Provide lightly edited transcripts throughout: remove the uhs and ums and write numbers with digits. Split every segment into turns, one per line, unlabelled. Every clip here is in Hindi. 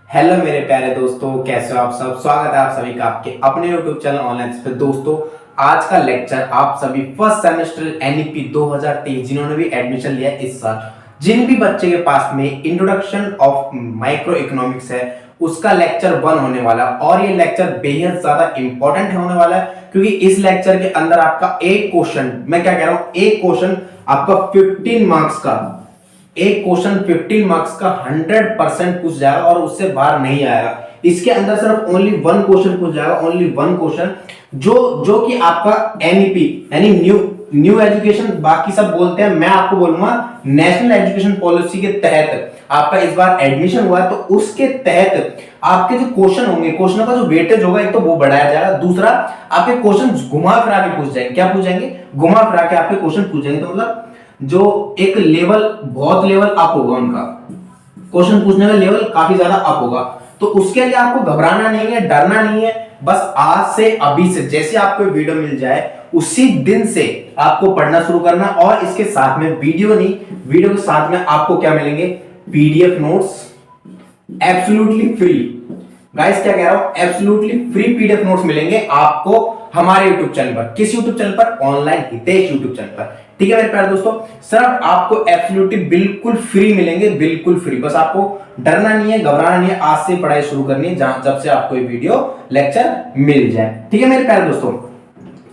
हेलो मेरे प्यारे दोस्तों, कैसे हो आप सब। स्वागत है आप सभी का आपके अपने YouTube चैनल ऑनलाइन पे। दोस्तों, आज का लेक्चर आप सभी फर्स्ट सेमेस्टर एनईपी 2023 जिन्होंने भी एडमिशन लिया इस साल, जिन भी बच्चे के पास में इंट्रोडक्शन ऑफ माइक्रो इकोनॉमिक्स है, उसका लेक्चर 1 होने वाला है। और ये लेक्चर बेहद ज्यादा इंपॉर्टेंट होने वाला है, क्योंकि इस लेक्चर के अंदर आपका एक क्वेश्चन, मैं क्या कह रहा हूं, एक क्वेश्चन आपका 15 मार्क्स का, एक क्वेश्चन 15 मार्क्स का 100% पूछ जाएगा और उससे बाहर नहीं आएगा। इसके अंदर सिर्फ ओनली वन क्वेश्चन पूछ जाएगा, ओनली वन क्वेश्चन, जो कि आपका एनईपी यानी न्यू एजुकेशन, बाकी सब बोलते हैं, मैं आपको बोलूंगा नेशनल एजुकेशन पॉलिसी के तहत आपका इस बार एडमिशन हुआ है, तो उसके तहत आपके जो क्वेश्चन होंगे, क्वेश्चनों का जो वेटेज होगा, एक तो वो बढ़ाया जाएगा, दूसरा आपके क्वेश्चन घुमा फिरा के पूछ जाएंगे। क्या पूछ जाएंगे? घुमा फिरा के आपके क्वेश्चन पूछ जाएंगे। तो मतलब जो एक लेवल, बहुत लेवल अप होगा, उनका क्वेश्चन पूछने का लेवल काफी ज्यादा अप होगा। तो उसके लिए आपको घबराना नहीं है, डरना नहीं है। बस आज से, अभी से, जैसे आपको वीडियो मिल जाए उसी दिन से आपको पढ़ना शुरू करना। और इसके साथ में वीडियो नहीं, वीडियो के साथ में आपको क्या मिलेंगे? PDF notes absolutely free. Guys, क्या कह रहा हूं, एब्सोल्युटली फ्री पीडीएफ नोट्स मिलेंगे आपको हमारे YouTube चैनल पर। किस YouTube चैनल पर? ऑनलाइन हितेश YouTube चैनल पर। ठीक है मेरे प्यारे दोस्तों, सिर्फ आपको एब्सोल्युटली बिल्कुल फ्री मिलेंगे, बिल्कुल फ्री। बस आपको डरना नहीं है, घबराना नहीं है, आज से पढ़ाई शुरू करनी है, जब से आपको ये वीडियो लेक्चर मिल जाए। ठीक है मेरे प्यारे दोस्तों,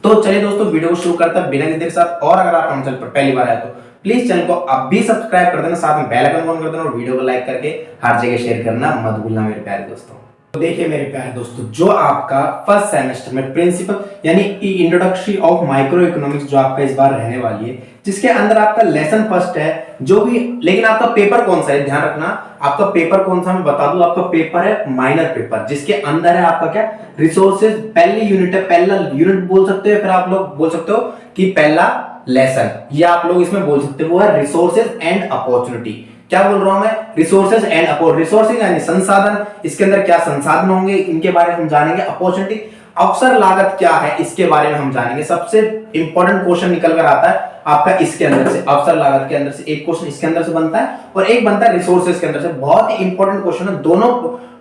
तो चलिए दोस्तों वीडियो को शुरू करते हैं बिना किसी के साथ। और अगर आप हमारे चैनल पर पहली बार आए तो प्लीज चैनल को अब भी सब्सक्राइब कर देना, साथ में बेल आइकन ऑन कर देना और वीडियो को लाइक करके हर जगह शेयर करना मत भूलना मेरे प्यारे दोस्तों। तो देखिए मेरे प्यारे दोस्तों, जो आपका फर्स्ट सेमेस्टर में प्रिंसिपल यानी इंट्रोडक्शन ऑफ माइक्रो इकोनॉमिक्स जो आपका इस बार रहने वाली है, जिसके अंदर आपका लेसन फर्स्ट है जो भी, लेकिन आपका पेपर कौन सा है ध्यान रखना। आपका पेपर कौन सा मैं बता दूं, आपका पेपर है माइनर पेपर, जिसके अंदर है आपका क्या? रिसोर्सेज। पहली यूनिट है, पहला यूनिट बोल सकते हो, फिर आप लोग बोल सकते हो कि पहला लेसन, या आप लोग इसमें बोल सकते हो वो है रिसोर्सेज एंड अपॉर्चुनिटी। क्या बोल रहा हूं मैं? Resources and opportunity. रिसोर्सेज यानी संसाधन, इसके अंदर क्या संसाधन होंगे इनके बारे में हम जानेंगे। अपॉर्चुनिटी, अवसर लागत क्या है इसके बारे में हम जानेंगे। सबसे इंपॉर्टेंट क्वेश्चन निकल कर आता है आपका इसके अंदर से, अवसर लागत के अंदर से एक क्वेश्चन इसके अंदर से बनता है और एक बनता है रिसोर्सेज के अंदर से। बहुत ही इंपॉर्टेंट क्वेश्चन है। दोनों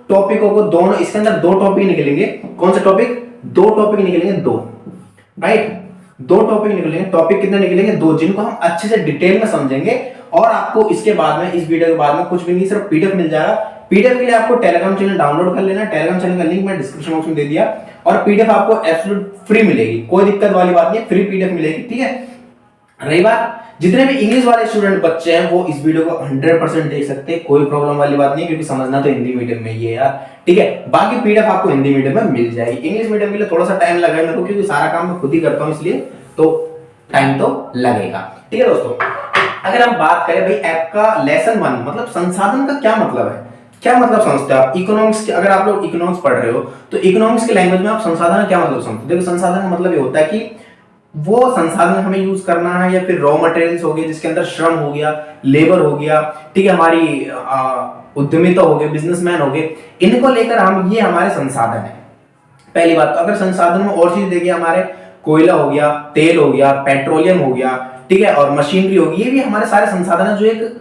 टॉपिकों को, दोनों इसके अंदर दो टॉपिक निकलेंगे। कौन से टॉपिक? दो टॉपिक निकलेंगे, दो, राइट, दो टॉपिक निकलेंगे। टॉपिक कितने निकलेंगे? दो, जिनको हम अच्छे से डिटेल में समझेंगे। और आपको इसके बाद में, इस वीडियो के बाद में कुछ भी नहीं, सिर्फ पीडीएफ मिल जाएगा। पीडीएफ के लिए आपको टेलीग्राम चैनल डाउनलोड कर लेना। टेलीग्राम चैनल का लिंक मैं डिस्क्रिप्शन बॉक्स में दे दिया। और पीडीएफ आपको एब्सोल्यूट फ्री मिलेगी, कोई दिक्कत वाली बात नहीं है, फ्री पीडीएफ मिलेगी। ठीक है। रही बात, जितने भी इंग्लिश वाले स्टूडेंट बच्चे हैं वो इस वीडियो को 100% देख सकते हैं, कोई प्रॉब्लम वाली बात नहीं है, क्योंकि समझना तो हिंदी मीडियम में ही है यार। ठीक है, बाकी पीडीएफ आपको हिंदी मीडियम में मिल जाएगी। इंग्लिश मीडियम के लिए थोड़ा सा टाइम लगेगा मेरे को, क्योंकि सारा काम मैं खुद ही करता हूं, इसलिए तो टाइम तो लगेगा। ठीक है दोस्तों, अगर हम बात करें भाई आपका लेसन 1 मतलब संसाधन का क्या मतलब है, क्या मतलब समझते हो आप इकोनॉमिक्स के? अगर आप लोग इकोनॉमिक्स पढ़ रहे हो तो इकोनॉमिक्स के लैंग्वेज में आप संसाधन का क्या मतलब समझते हो? देखो, संसाधन का मतलब ये होता है कि वो संसाधन हमें यूज करना है, या फिर रॉ मटेरियल्स हो गए जिसके अंदर श्रम हो गया, लेबर हो गया, ठीक है, हमारी उद्यमिता हो गए, बिजनेसमैन हो गए, इनको लेकर हम, ये हमारे संसाधन है। पहली बात तो अगर संसाधन में और चीज देखिए, हमारे कोयला हो गया, तेल हो गया, पेट्रोलियम हो गया, ठीक है, और मशीनरी होगी, ये भी हमारे सारे संसाधन है जो एक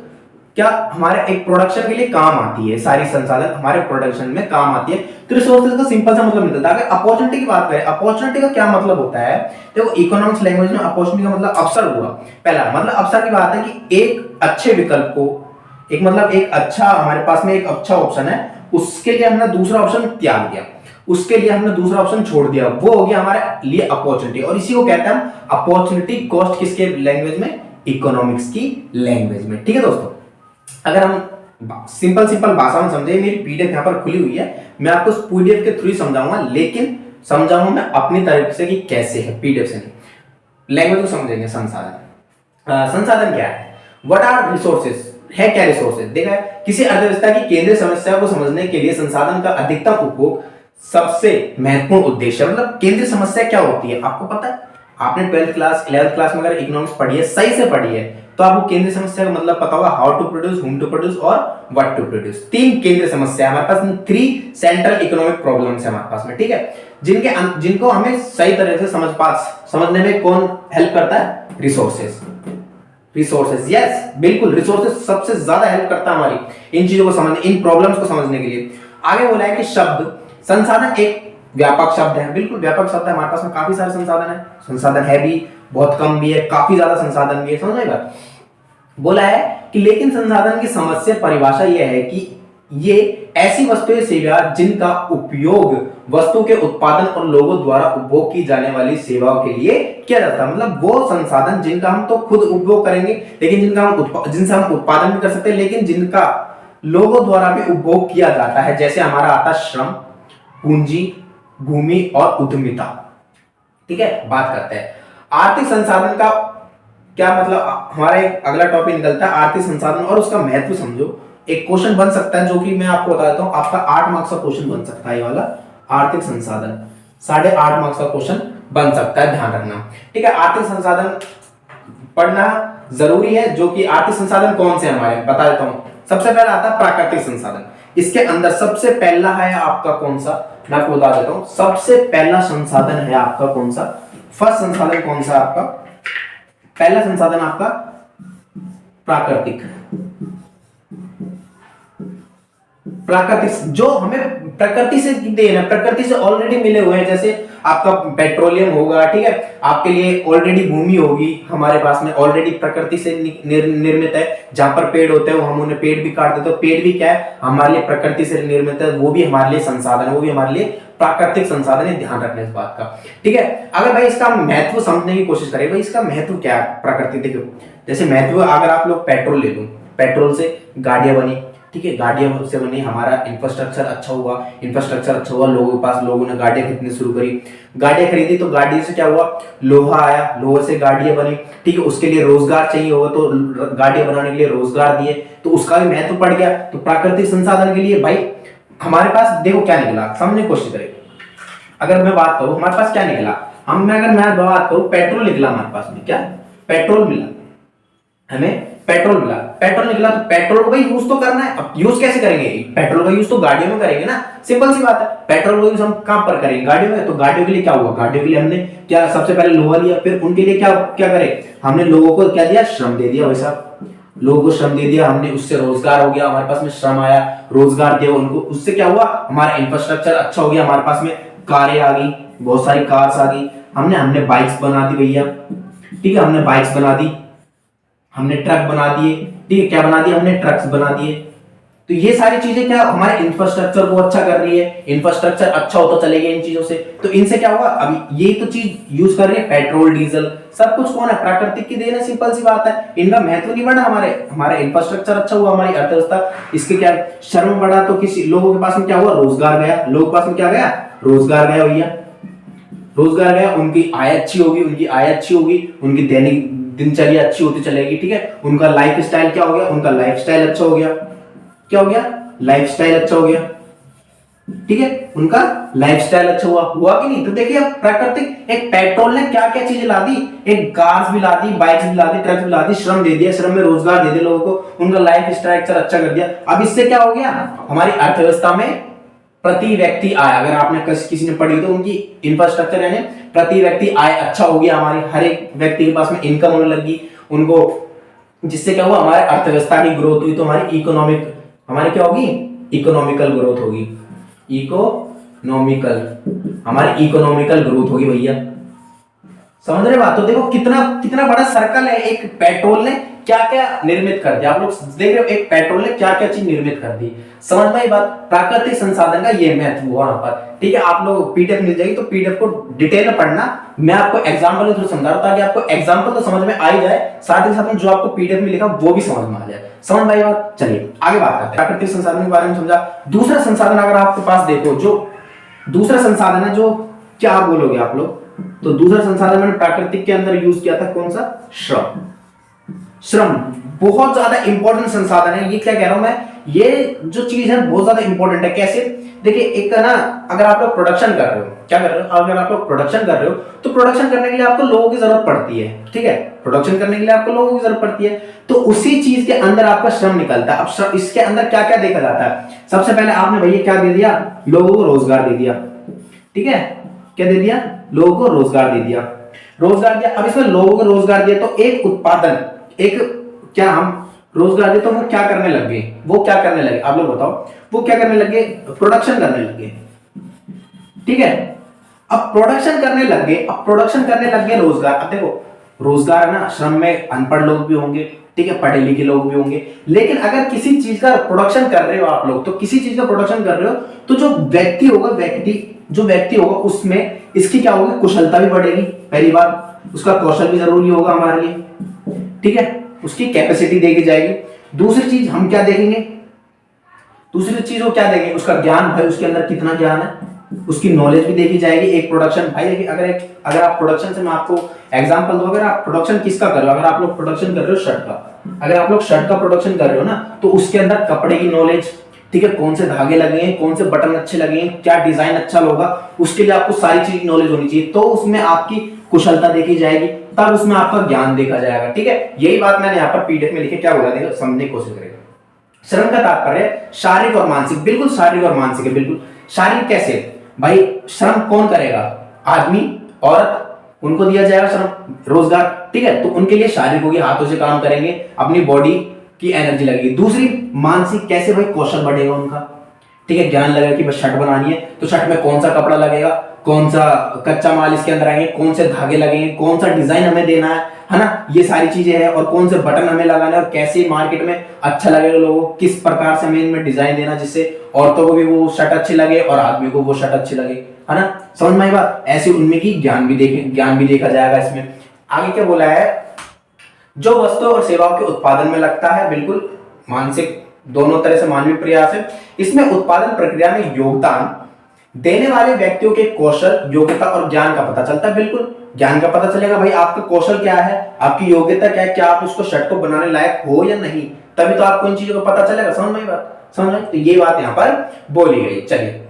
क्या हमारे एक प्रोडक्शन के लिए काम आती है। सारी संसाधन हमारे प्रोडक्शन में काम आती है। तो रिसोर्सेज का सिंपल सा मतलब निकलता है। अगर अपॉर्चुनिटी की बात करें, अपॉर्चुनिटी का क्या मतलब होता है? देखो, इकोनॉमिक्स लैंग्वेज में अपॉर्चुनिटी का मतलब अवसर हुआ। पहला मतलब अवसर की बात है कि एक अच्छे विकल्प को, एक मतलब एक अच्छा, हमारे पास में एक अच्छा ऑप्शन है, उसके लिए हमने दूसरा ऑप्शन त्याग दिया, उसके लिए हमने दूसरा ऑप्शन छोड़ दिया, वो हो गया हमारे लिए अपॉर्चुनिटी। और इसी को कहते हैं अपॉर्चुनिटी कॉस्ट, किसके लैंग्वेज में? इकोनॉमिक्स की लैंग्वेज में। ठीक है दोस्तों, अगर हम सिंपल भाषा में समझे, मेरी पीडीएफ यहाँ पर खुली हुई है, मैं आपको उस पीडीएफ के थ्रू समझाऊंगा, लेकिन समझाऊंगा मैं अपनी तरफ से कि कैसे है, पीडीएफ से नहीं। लैंग्वेज को समझेंगे। संसाधन, संसाधन क्या है? व्हाट आर रिसोर्सेज, है क्या रिसोर्सेज? देखा है, किसी अर्थव्यवस्था की केंद्रीय समस्या को समझने के लिए संसाधन का अधिकतम उपयोग सबसे महत्वपूर्ण उद्देश्य। मतलब केंद्रीय समस्या क्या होती है आपको पता है? आपने 12th क्लास 11th क्लास में अगर इकोनॉमिक्स पढ़ी है, सही से पढ़ी है, तो आपको केंद्रीय समस्या का मतलब पता होगा। How to produce, whom to produce और व्हाट टू प्रोड्यूस। तीन केंद्रीय समस्या हमारे पास, 3 सेंट्रल इकोनॉमिक प्रॉब्लम्स है हमारे पास में। ठीक है, जिनको हमें सही तरह से समझने में कौन हेल्प करता है? रिसोर्सेज। रिसोर्सेज, यस बिल्कुल, रिसोर्सेज सबसे ज्यादा हेल्प करता है हमारी इन चीजों को समझने, इन प्रॉब्लम्स को समझने के लिए। आगे बोला है कि शब्द संसाधन एक व्यापक शब्द है, बिल्कुल व्यापक शब्द है, हमारे पास में काफी सारे संसाधन है भी, बहुत कम भी है, काफी ज्यादा संसाधन भी है, समझ में बात। बोला है कि लेकिन संसाधन की समस्या परिभाषा यह है कि ये ऐसी वस्तुएं सेवा जिनका उपयोग वस्तु के उत्पादन और लोगों द्वारा उपभोग की जाने वाली सेवाओं के लिए किया जाता है। मतलब वो संसाधन जिनका हम तो खुद उपभोग करेंगे, लेकिन जिनसे हम उत्पादन भी कर सकते हैं, लेकिन जिनका लोगों द्वारा भी उपभोग किया जाता है, जैसे हमारा आता श्रम, पूंजी, भूमि और उद्यमिता। ठीक है, बात करते हैं आर्थिक संसाधन का क्या मतलब। हमारा एक अगला टॉपिक निकलता है आर्थिक संसाधन और उसका महत्व समझो। एक क्वेश्चन बन सकता है जो कि मैं आपको बता देता हूं, आपका 8 मार्क्स का क्वेश्चन बन सकता है ये वाला, आर्थिक संसाधन 8.5 मार्क्स का क्वेश्चन बन सकता है, ध्यान रखना। ठीक है, आर्थिक संसाधन पढ़ना जरूरी है। जो कि आर्थिक संसाधन कौन से हमारे बता देता हूं। सबसे पहला आता है प्राकृतिक संसाधन। इसके अंदर सबसे पहला है आपका कौन सा, मैं आपको बता देता हूं। सबसे पहला संसाधन है आपका कौन सा, फर्स्ट संसाधन कौन सा आपका, पहला संसाधन आपका प्राकृतिक। जो हमें प्रकृति से देना, प्रकृति से ऑलरेडी मिले हुए हैं, जैसे आपका पेट्रोलियम होगा, ठीक है, आपके लिए ऑलरेडी भूमि होगी, हमारे पास में ऑलरेडी प्रकृति से निर्मित है। जहां पर पेड़ होते हैं हम उन्हें पेड़ भी काट देते हैं, पेड़ भी क्या है हमारे लिए प्रकृति से निर्मित है, वो भी हमारे लिए संसाधन है, वो भी हमारे लिए प्राकृतिक संसाधन है, ध्यान रखना इस बात का। ठीक है, अगर भाई इसका महत्व समझने की कोशिश करें, भाई इसका महत्व क्या है प्रकृति। देखो जैसे महत्व, अगर आप लोग पेट्रोल ले लो, पेट्रोल से गाड़ियां बनी, ठीक है, गाड़ियां से बनी, हमारा इंफ्रास्ट्रक्चर अच्छा हुआ, लोगों के पास, लोगों ने गाड़ियां खरीदनी शुरू करी, गाड़ियां खरीदी तो गाड़ी से क्या हुआ, लोहा आया, लोहे से गाड़ियां बनी, ठीक है, उसके लिए रोजगार चाहिए होगा तो गाड़ियां बनाने के लिए रोजगार दिए, तो उसका भी महत्व पड़ गया। तो प्राकृतिक संसाधन के लिए भाई हमारे पास देखो क्या निकला, समझने की कोशिश करें। अगर मैं बात करूं हमारे पास क्या निकला, अगर मैं बात करूं पेट्रोल निकला, हमारे पास में क्या पेट्रोल मिला, हमें पेट्रोल मिला, पेट्रोल निकला, तो पेट्रोल को भाई यूज तो करना है। अब यूज कैसे करेंगे, पेट्रोल का यूज तो गाड़ियों में करेंगे ना, सिंपल सी बात है। पेट्रोल का यूज हम कहां पर करेंगे, गाड़ियों में। तो गाड़ियों के लिए क्या हुआ, गाड़ियों के लिए हमने क्या सबसे पहले लोहा लिया, फिर उनके लिए क्या क्या करे, हमने लोगों को क्या दिया, श्रम दे दिया। वैसा लोगों को श्रम दे दिया हमने, उससे रोजगार हो गया, हमारे पास में श्रम आया, रोजगार दिया उनको, उससे क्या हुआ, हमारा इंफ्रास्ट्रक्चर अच्छा हो गया, हमारे पास में कारें आ गई, बहुत सारी कार्स आ गई, हमने बाइक्स बना दी भैया, ठीक है, हमने बाइक्स बना दी, हमने ट्रक बना दिए, ठीक है, क्या बना दिए, हमने ट्रक्स बना दिए। तो ये सारी चीजें क्या हमारे इंफ्रास्ट्रक्चर को अच्छा कर रही है, इंफ्रास्ट्रक्चर अच्छा होता चलेगा इन चीजों से। तो इनसे क्या हुआ, अभी ये तो चीज यूज कर रही है, पेट्रोल डीजल सब कुछ कौन है, प्राकृतिक की देन है, सिंपल सी बात है। इनका महत्व नहीं बढ़ा, हमारे इंफ्रास्ट्रक्चर अच्छा हुआ, हमारी अर्थव्यवस्था, इसके क्या श्रम बढ़ा, तो किसी लोगों के पास में क्या हुआ, रोजगार गया, लोगों के पास में क्या गया, रोजगार गया भैया, रोजगार गया, उनकी आय अच्छी होगी, उनकी दैनिक दिनचर्या अच्छी होती चलेगी, ठीक है, उनका लाइफ स्टाइल क्या हो गया, उनका लाइफ स्टाइल अच्छा हो गया, क्या हो गया, लाइफ स्टाइल अच्छा हो गया, ठीक है, उनका लाइफ स्टाइल अच्छा हुआ कि नहीं। तो देखिए अब प्राकृतिक, एक पेट्रोल ने क्या क्या चीजें ला दी, एक कार्स भी ला दी, बाइक्स भी ला दी, ट्रक्स भी ला दी, श्रम दे दिया, श्रम में रोजगार दे दिया लोगों को, उनका लाइफ स्टाइल अच्छा कर दिया। अब इससे क्या हो गया, हमारी अर्थव्यवस्था में प्रति व्यक्ति आय, अगर आपने किसी ने पढ़ी तो उनकी इंफ्रास्ट्रक्चर यानी प्रति व्यक्ति आय अच्छा हो गया, हमारी हर एक व्यक्ति के पास में इनकम होने लगी उनको, जिससे क्या हुआ, हमारे अर्थव्यवस्था की ग्रोथ हुई, तो हमारी क्या होगी, इकोनॉमिकल ग्रोथ होगी, हमारी इकोनॉमिकल ग्रोथ होगी भैया, समझ रहे बात। तो देखो कितना बड़ा सर्कल है, एक पेट्रोल ने क्या क्या निर्मित कर दिया, आप लोग देख रहे हो, एक पेट्रोल ने क्या क्या चीज निर्मित कर दी, समझ में आई बात। प्राकृतिक संसाधन का ये महत्व हुआ यहाँ पर, ठीक है, आप लोग पीडीएफ मिल जाएगी तो पीडीएफ को डिटेल में पढ़ना, मैं आपको एग्जांपल के थ्रू समझा रहा हूं ताकि आपको एग्जांपल तो समझ में आ ही जाए, साथ ही साथ में जो आपको पीडीएफ में लिखा वो भी समझ में आ जाए, समझ में आई बात। चलिए आगे बात करते हैं, प्राकृतिक संसाधन के बारे में समझा। दूसरा संसाधन अगर आपके पास देखो, जो दूसरा संसाधन है, जो क्या बोलोगे आप लोग, तो दूसरा संसाधन मैंने प्राकृतिक के अंदर यूज किया था, कौन सा, श्रम बहुत ज्यादा इंपॉर्टेंट संसाधन है। ये क्या कह रहा हूं मैं, ये जो चीज है बहुत ज्यादा इंपॉर्टेंट है। कैसे, देखिए एक ना, अगर आप लोग प्रोडक्शन कर रहे हो, क्या कर रहे हो, अगर आप लोग प्रोडक्शन कर रहे हो तो प्रोडक्शन करने के लिए आपको लोगों की जरूरत पड़ती है, ठीक है, प्रोडक्शन करने के लिए आपको लोगों की जरूरत पड़ती है, तो उसी चीज के अंदर आपका श्रम निकलता है। अब इसके अंदर क्या क्या देखा जाता है, सबसे पहले आपने भैया क्या दे दिया, लोगों को रोजगार दे दिया, ठीक है, क्या दे दिया, लोगों को रोजगार दे दिया। अब इसमें लोगों को रोजगार दिया तो एक उत्पादन, एक क्या हम रोजगार दिया तो वो क्या करने लग गए, वो क्या करने लगे आप लोग बताओ, वो क्या करने लगे, प्रोडक्शन करने लग गए। ठीक है, अब प्रोडक्शन करने लग गए, अब प्रोडक्शन करने लग गए रोजगार। अब देखो रोजगार है ना, श्रम में अनपढ़ लोग भी होंगे, ठीक है, पढ़े लिखे लोग भी होंगे, लेकिन अगर किसी चीज का प्रोडक्शन कर रहे हो आप लोग, तो किसी चीज का प्रोडक्शन कर रहे हो तो जो व्यक्ति होगा, जो व्यक्ति होगा उसमें इसकी क्या होगी, कुशलता भी बढ़ेगी। पहली बात, उसका कौशल भी जरूरी होगा हमारे लिए, ठीक है, उसकी कैपेसिटी देखी जाएगी। दूसरी चीज हम क्या देखेंगे, दूसरी चीज वो क्या देखेंगे, उसका ज्ञान, भाई उसके अंदर कितना ज्ञान है, उसकी नॉलेज भी देखी जाएगी। एक प्रोडक्शन भाई, देखिए अगर आप प्रोडक्शन से, मैं आपको एग्जांपल दूं, अगर आप प्रोडक्शन किसका कर रहे हो, अगर आप लोग प्रोडक्शन कर रहे हो शर्ट का, अगर आप लोग शर्ट का प्रोडक्शन कर रहे हो ना, तो उसके अंदर कपड़े की नॉलेज, ठीक है, कौन से धागे लगे हैं, कौन से बटन अच्छे लगे हैं, क्या डिजाइन अच्छा होगा, उसके लिए आपको सारी चीज की नॉलेज होनी चाहिए। तो उसमें आपकी कुशलता देखी जाएगी, तब उसमें आपका ज्ञान देखा जाएगा। ठीक है, यही बात मैंने यहाँ पर पीडीएफ में लिखे, क्या बोला देखो, समझने की कोशिश करेगा। श्रम का तात्पर्य शारीरिक और मानसिक, बिल्कुल शारीरिक और मानसिक है, बिल्कुल। शारीरिक कैसे भाई, श्रम कौन करेगा, आदमी, औरत, उनको दिया जाएगा श्रम, रोजगार, ठीक है, तो उनके लिए शारीरिक होगी, हाथों से काम करेंगे, अपनी बॉडी की एनर्जी लगेगी। दूसरी मानसिक, कैसे भाई, कौशल बढ़ेगा उनका, ठीक है, ज्ञान लगेगा कि बस शर्ट बनानी है तो शर्ट में कौन सा कपड़ा लगेगा, कौन सा कच्चा माल इसके अंदर आएंगे, कौन से धागे लगेंगे, कौन सा डिजाइन हमें देना है ना, ये सारी चीजें हैं, और कौन से बटन हमें लगाना है, और कैसे मार्केट में अच्छा लगेगा लोगों को, किस प्रकार से हमें इनमें डिजाइन देना जिससे औरतों को भी वो शर्ट अच्छी लगे और आदमी को वो शर्ट अच्छी लगे, है ना, समझ में आई बात। ऐसे उनमें की ज्ञान भी देखा जाएगा इसमें। आगे क्या बोला है, जो वस्तुओं और सेवाओं के उत्पादन में लगता है, बिल्कुल मानसिक, दोनों तरह से मानवीय प्रयास है। इसमें उत्पादन प्रक्रिया में योगदान देने वाले व्यक्तियों के कौशल, योग्यता और ज्ञान का पता चलता है। बिल्कुल ज्ञान का पता चलेगा भाई, आपका कौशल क्या है, आपकी योग्यता क्या है, क्या आप उसको शर्ट को बनाने लायक हो या नहीं, तभी तो आपको इन चीजों का पता चलेगा। समझ में बात, समझ में, तो ये बात यहाँ पर बोली गई। चलिए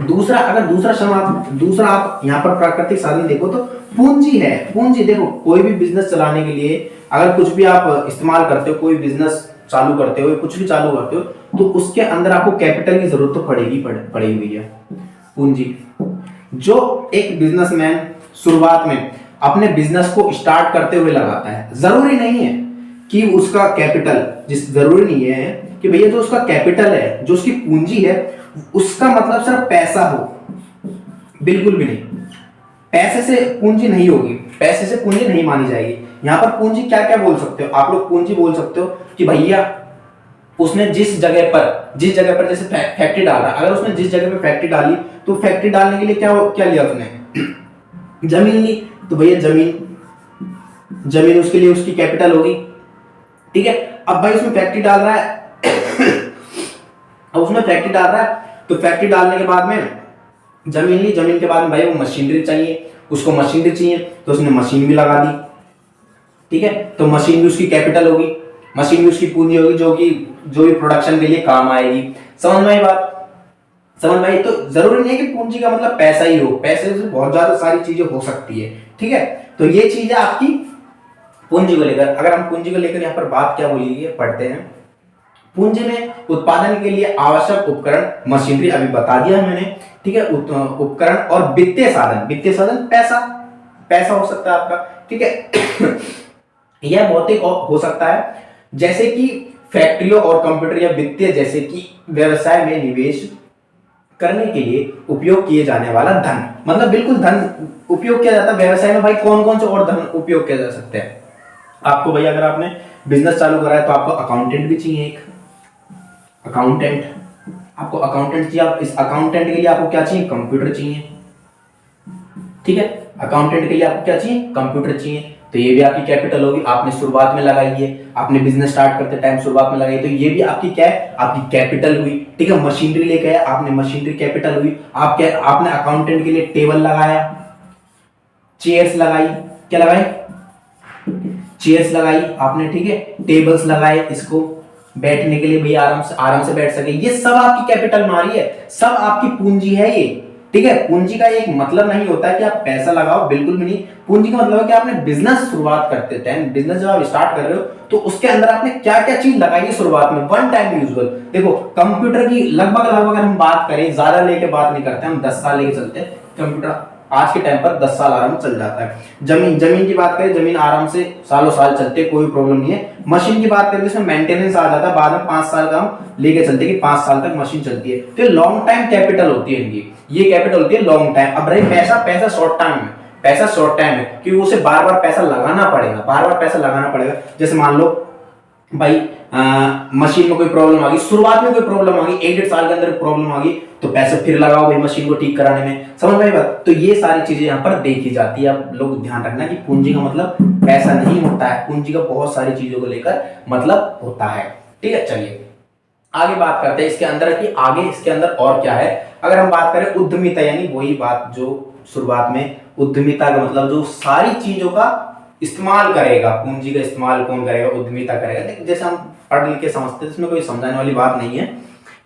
दूसरा, अगर दूसरा आप यहाँ पर प्राकृतिक साधन देखो तो पूंजी है। पूंजी देखो, कोई भी बिजनेस चलाने के लिए अगर कुछ भी आप इस्तेमाल करते हो, कोई बिजनेस चालू करते हो, कुछ भी चालू करते हो, तो उसके अंदर आपको कैपिटल की जरूरत तो पड़ी हुई है, पूंजी। जो एक बिजनेसमैन शुरुआत में अपने बिजनेस को स्टार्ट करते हुए लगाता है, जरूरी नहीं है कि उसका कैपिटल, जरूरी नहीं है कि भैया जो उसका कैपिटल है, जो उसकी पूंजी है, उसका मतलब सिर्फ पैसा हो, बिल्कुल भी नहीं। पैसे से पूंजी नहीं होगी, पैसे से पूंजी नहीं मानी जाएगी। यहां पर पूंजी क्या क्या बोल सकते हो आप लोग, पूंजी बोल सकते हो कि भैया उसने जिस जगह पर जैसे फैक्ट्री डाल रहा है, अगर उसने जिस जगह पे फैक्ट्री डाली, तो फैक्ट्री डालने के लिए क्या क्या लिया उसने, जमीन ली, तो भैया जमीन उसके लिए उसकी कैपिटल होगी। ठीक है, अब भाई उसमें फैक्ट्री डाल रहा है अब उसमें फैक्ट्री डाल रहा है, तो फैक्ट्री डालने के बाद में जमीन ली, जमीन के बाद में भाई वो मशीनरी चाहिए, उसको मशीनरी चाहिए, तो उसने मशीन भी लगा दी। ठीक है, तो मशीन भी उसकी कैपिटल होगी, मशीन भी उसकी पूंजी होगी, जो भी प्रोडक्शन के लिए काम आएगी। समझ में आई बात, समझ में आई। तो जरूरी नहीं है कि पूंजी का मतलब पैसा ही हो, पैसे से बहुत ज्यादा सारी चीजें हो सकती है। ठीक है, तो ये चीज है आपकी पूंजी को लेकर। अगर हम पूंजी को लेकर यहाँ पर बात क्या बोली है, पढ़ते हैं। पूंजी में उत्पादन के लिए आवश्यक उपकरण, मशीनरी अभी बता दिया मैंने, ठीक है, उपकरण और वित्तीय साधन पैसा हो सकता है आपका, ठीक है यह भौतिक हो सकता है, जैसे कि फैक्ट्रियों और कंप्यूटर, या वित्तीय जैसे कि व्यवसाय में निवेश करने के लिए उपयोग किए जाने वाला धन, मतलब बिल्कुल धन उपयोग किया जाता है व्यवसाय में। भाई कौन कौन से और धन उपयोग किया जा सकते हैं आपको, भाई अगर आपने बिजनेस चालू करा है तो आपको अकाउंटेंट भी चाहिए, एक आपको अकाउंटेंट चाहिए। आप इस अकाउंटेंट के लिए आपको क्या चाहिए, कंप्यूटर चाहिए। ठीक है, अकाउंटेंट के लिए आपको क्या चाहिए, कंप्यूटर चाहिए। तो ये भी आपकी कैपिटल होगी, आपने शुरुआत में लगाई है, आपने बिजनेस स्टार्ट करते टाइम शुरुआत में लगाई, तो ये भी आपकी क्या है, आपकी कैपिटल हुई। ठीक है, मशीनरी लेके आए आपने, मशीनरी कैपिटल हुई। आपने अकाउंटेंट के लिए टेबल लगाया, चेयर्स लगाई, क्या लगाई, चेयर्स लगाई आपने, ठीक है, टेबल्स लगाए, इसको बैठने के लिए भैया आराम से बैठ सके, ये सब आपकी कैपिटल मारी है, सब आपकी पूंजी है ये। ठीक है, पूंजी का एक मतलब नहीं होता है कि आप पैसा लगाओ, बिल्कुल भी नहीं। पूंजी का मतलब है कि आपने बिजनेस शुरुआत करते टाइम, बिजनेस जब आप स्टार्ट कर रहे हो, तो उसके अंदर आपने क्या क्या चीज लगाई है शुरुआत में, वन टाइम यूजेबल। देखो कंप्यूटर की लगभग हम बात करें, ज्यादा लेके बात नहीं करते हम, 10 साल लेके चलते हैं कंप्यूटर। आज के टाइम पर 10 साल आराम चल जाता है। जमीन की बात करें, जमीन आराम से सालों साल चलते, कोई प्रॉब्लम नहीं है। मशीन की बात करें तो इसमें मेंटेनेंस आ जाता है, बाद में 5 साल का हम लेके चलते कि 5 साल तक मशीन चलती है। तो लॉन्ग टाइम कैपिटल होती है इनकी, ये कैपिटल होती है लॉन्ग टाइम। अब रही पैसा शॉर्ट टाइम में, पैसा शॉर्ट टाइम है क्योंकि उसे बार बार पैसा लगाना पड़ेगा, बार बार पैसा लगाना पड़ेगा। जैसे मान लो भाई मशीन में कोई प्रॉब्लम आ गई, शुरुआत में कोई प्रॉब्लम आ गई, 1-1.5 साल के अंदर प्रॉब्लम आ गई, तो पैसे फिर लगाओ भाई मशीन को ठीक कराने में, समझ में आई बात। तो ये सारी चीजें यहाँ पर देखी जाती है। आप लोग ध्यान रखना कि पूंजी का मतलब पैसा नहीं होता है, पूंजी का बहुत सारी चीजों को लेकर मतलब होता है। ठीक है, चलिए आगे बात करते हैं इसके अंदर कि आगे इसके अंदर और क्या है। अगर हम बात करें उद्यमिता, यानी वही बात जो शुरुआत में, उद्यमिता का मतलब जो सारी चीजों का इस्तेमाल करेगा, पूंजी का इस्तेमाल कौन करेगा, उद्यमिता करेगा। लेकिन जैसे हम पढ़ लिख के समझते हैं, इसमें कोई समझाने वाली बात नहीं है।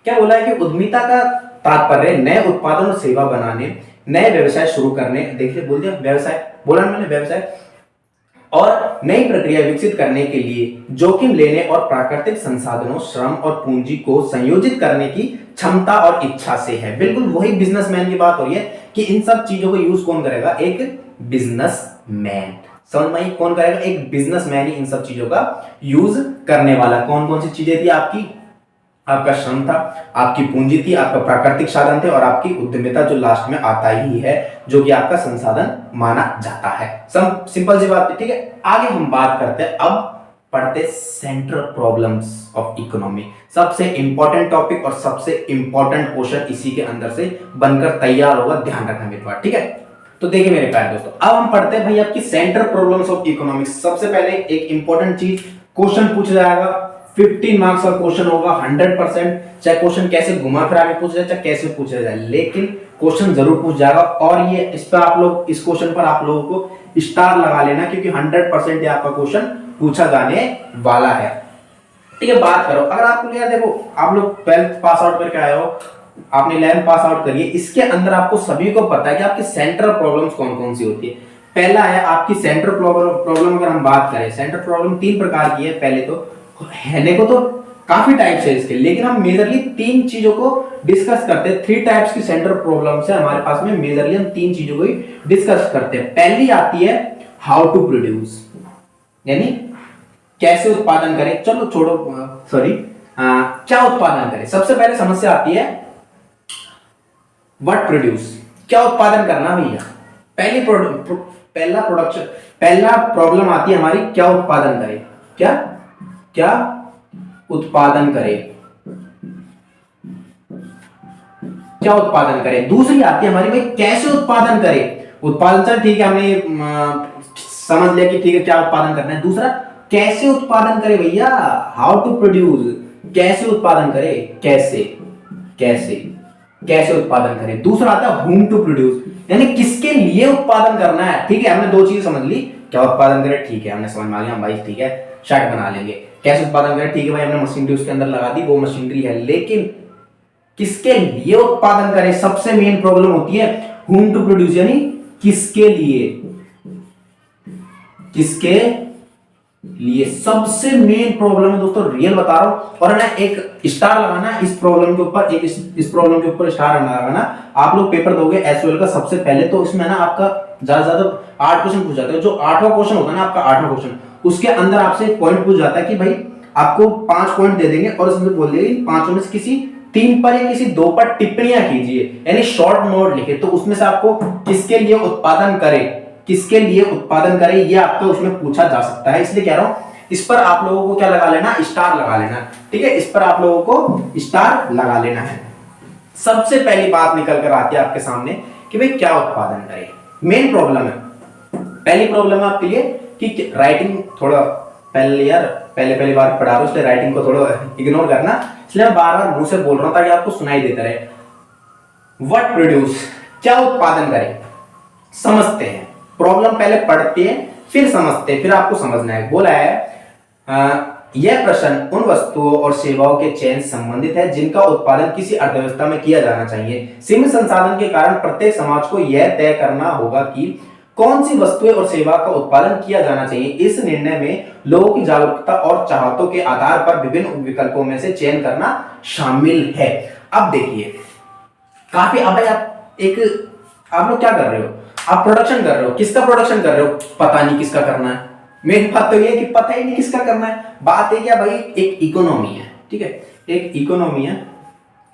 क्या बोला है कि उद्यमिता का तात्पर्य नए उत्पादन और सेवा बनाने, नए व्यवसाय शुरू करने, देखिए बोल दिया व्यवसाय, बोला ना मैंने व्यवसाय, और नई प्रक्रिया विकसित करने के लिए जोखिम लेने और प्राकृतिक संसाधनों, श्रम और पूंजी को संयोजित करने की क्षमता और इच्छा से है। बिल्कुल वही बिजनेसमैन की बात हो रही है कि इन सब चीजों को यूज कौन करेगा, एक बिजनेसमैन। समझ में आई, कौन करेगा, एक बिजनेसमैन ही इन सब चीजों का यूज करने वाला। कौन कौन सी चीजें थी आपकी, आपका श्रम था, आपकी पूंजी थी, आपका प्राकृतिक साधन थे, और आपकी उद्यमिता जो लास्ट में आता ही है, जो कि आपका संसाधन माना जाता है। सिंपल सी बात है। ठीक है, आगे हम बात करते हैं, अब पढ़ते सेंट्रल प्रॉब्लम्स ऑफ इकोनॉमी। सबसे इंपॉर्टेंट टॉपिक और सबसे इंपॉर्टेंट क्वेश्चन इसी के अंदर से बनकर तैयार होगा, ध्यान रखना मेरी बात। ठीक है, तो देखिए मेरे प्यारे दोस्तों, अब हम पढ़ते हैं भाई आपकी सेंट्रल प्रॉब्लम्स ऑफ इकोनॉमिक्स। सबसे पहले एक इंपॉर्टेंट चीज, क्वेश्चन पूछा जाएगा, 15 मार्क्स का क्वेश्चन होगा 100%। चाहे क्वेश्चन कैसे घुमा फिरा के पूछा जाए, चाहे कैसे पूछा जाए, लेकिन क्वेश्चन जरूर पूछ जाएगा। और ये इस पर आप लोग, इस क्वेश्चन पर आप लोगों को स्टार लगा लेना, क्योंकि 100% ये आपका क्वेश्चन पूछा जाने वाला है। ठीक है, बात करो, अगर आप लोग यार देखो, आप लोग 12th पास आउट करके आए हो, आपने 11th पास आउट करिए, इसके अंदर आपको सभी को पता है कि आपकी सेंट्रल प्रॉब्लम्स कौन कौन सी होती है। पहला है आपकी सेंट्रल प्रॉब्लम, अगर हम बात करें सेंट्रल प्रॉब्लम 3 प्रकार की है। पहले तो हैने को तो काफी टाइप्स है इसके, लेकिन हम मेजरली 3 चीजों को डिस्कस करते हैं। 3 टाइप्स की सेंट्रल प्रॉब्लम्स है हमारे पास में, मेजरली हम 3 चीजों को ही डिस्कस करते हैं। पहली आती है हाउ टू प्रोड्यूस, यानी कैसे उत्पादन करें। चलो छोड़ो, सॉरी, क्या उत्पादन करें। सबसे पहले समस्या आती है व्हाट प्रोड्यूस, क्या उत्पादन करना भैया। पहला प्रॉब्लम आती है हमारी, क्या उत्पादन करें, क्या उत्पादन करें, क्या उत्पादन करें। दूसरी आती है हमारी भाई कैसे उत्पादन करें। उत्पादन चल ठीक है, हमने समझ लिया कि ठीक है क्या उत्पादन करना है। दूसरा कैसे उत्पादन करें भैया, हाउ टू प्रोड्यूस, कैसे उत्पादन करें, कैसे उत्पादन करें। दूसरा आता है होम टू प्रोड्यूस, यानी किसके लिए उत्पादन करना है। ठीक है, हमने 2 चीज समझ ली, क्या उत्पादन करें, ठीक है हमने समझ में आ गया, हम भाई ठीक है शर्ट बना लेंगे। कैसे उत्पादन करें, ठीक है भाई हमने मशीनरी उसके अंदर लगा दी, वो मशीनरी है, लेकिन किसके लिए उत्पादन करें। सबसे मेन प्रॉब्लम होती है होम टू प्रोड्यूस, यानी किसके लिए सबसे मेन प्रॉब्लम है दोस्तों, रियल बता रहा हूं। और ना एक स्टार लगाना इस प्रॉब्लम के ऊपर, एक इस प्रॉब्लम के ऊपर स्टार लगाना। आप लोग पेपर दोगे एसओएल का सबसे पहले, तो इसमें ना आपका ज्यादा 8 क्वेश्चन पूछ जाते हैं। जो 8वां क्वेश्चन होता है ना आपका 8वां क्वेश्चन, उसके अंदर आपसे एक पॉइंट पूछ जाता है कि भाई आपको 5 पॉइंट दे देंगे और उसमें बोल देंगे 5 में से किसी 3 पर या किसी 2 पर टिप्पणियां कीजिए, यानी शॉर्ट नोट लिखे। तो उसमें से आपको किसके लिए उत्पादन करें, ये आपको उसमें पूछा जा सकता है। इसलिए कह रहा हूं इस पर आप लोगों को क्या लगा लेना, स्टार लगा लेना। ठीक है, इस पर आप लोगों को स्टार लगा लेना है। सबसे पहली बात निकल कर आती है आपके सामने कि भाई क्या उत्पादन करें। मेन प्रॉब्लम है, पहली प्रॉब्लम है आपके लिए कि राइटिंग थोड़ा पहले बार पढ़ा रहा हूं, इसलिए राइटिंग को थोड़ा इग्नोर करना, इसलिए मैं बार बार मुंह से बोल रहा हूं ताकि आपको सुनाई देता रहे। व्हाट प्रोड्यूस, क्या उत्पादन करें। समझते हैं, प्रॉब्लम पहले पढ़ते हैं फिर समझते हैं, फिर आपको समझना है। बोला है यह प्रश्न उन वस्तुओं और सेवाओं के चयन से संबंधित है जिनका उत्पादन किसी अर्थव्यवस्था में किया जाना चाहिए। सीमित संसाधन के कारण प्रत्येक समाज को यह तय करना होगा कि कौन सी वस्तुएं और सेवा का उत्पादन किया जाना चाहिए। इस निर्णय में लोगों की जागरूकता और चाहतों के आधार पर विभिन्न विकल्पों में से चयन करना शामिल है। अब देखिए काफी, अब आप लोग क्या कर रहे हो, आप प्रोडक्शन कर रहे हो, किसका प्रोडक्शन कर रहे हो, पता नहीं किसका करना है। मेन बात तो ये है कि पता ही नहीं किसका करना है। बात है क्या भाई, एक इकोनॉमी है, ठीक है, एक इकोनॉमी है,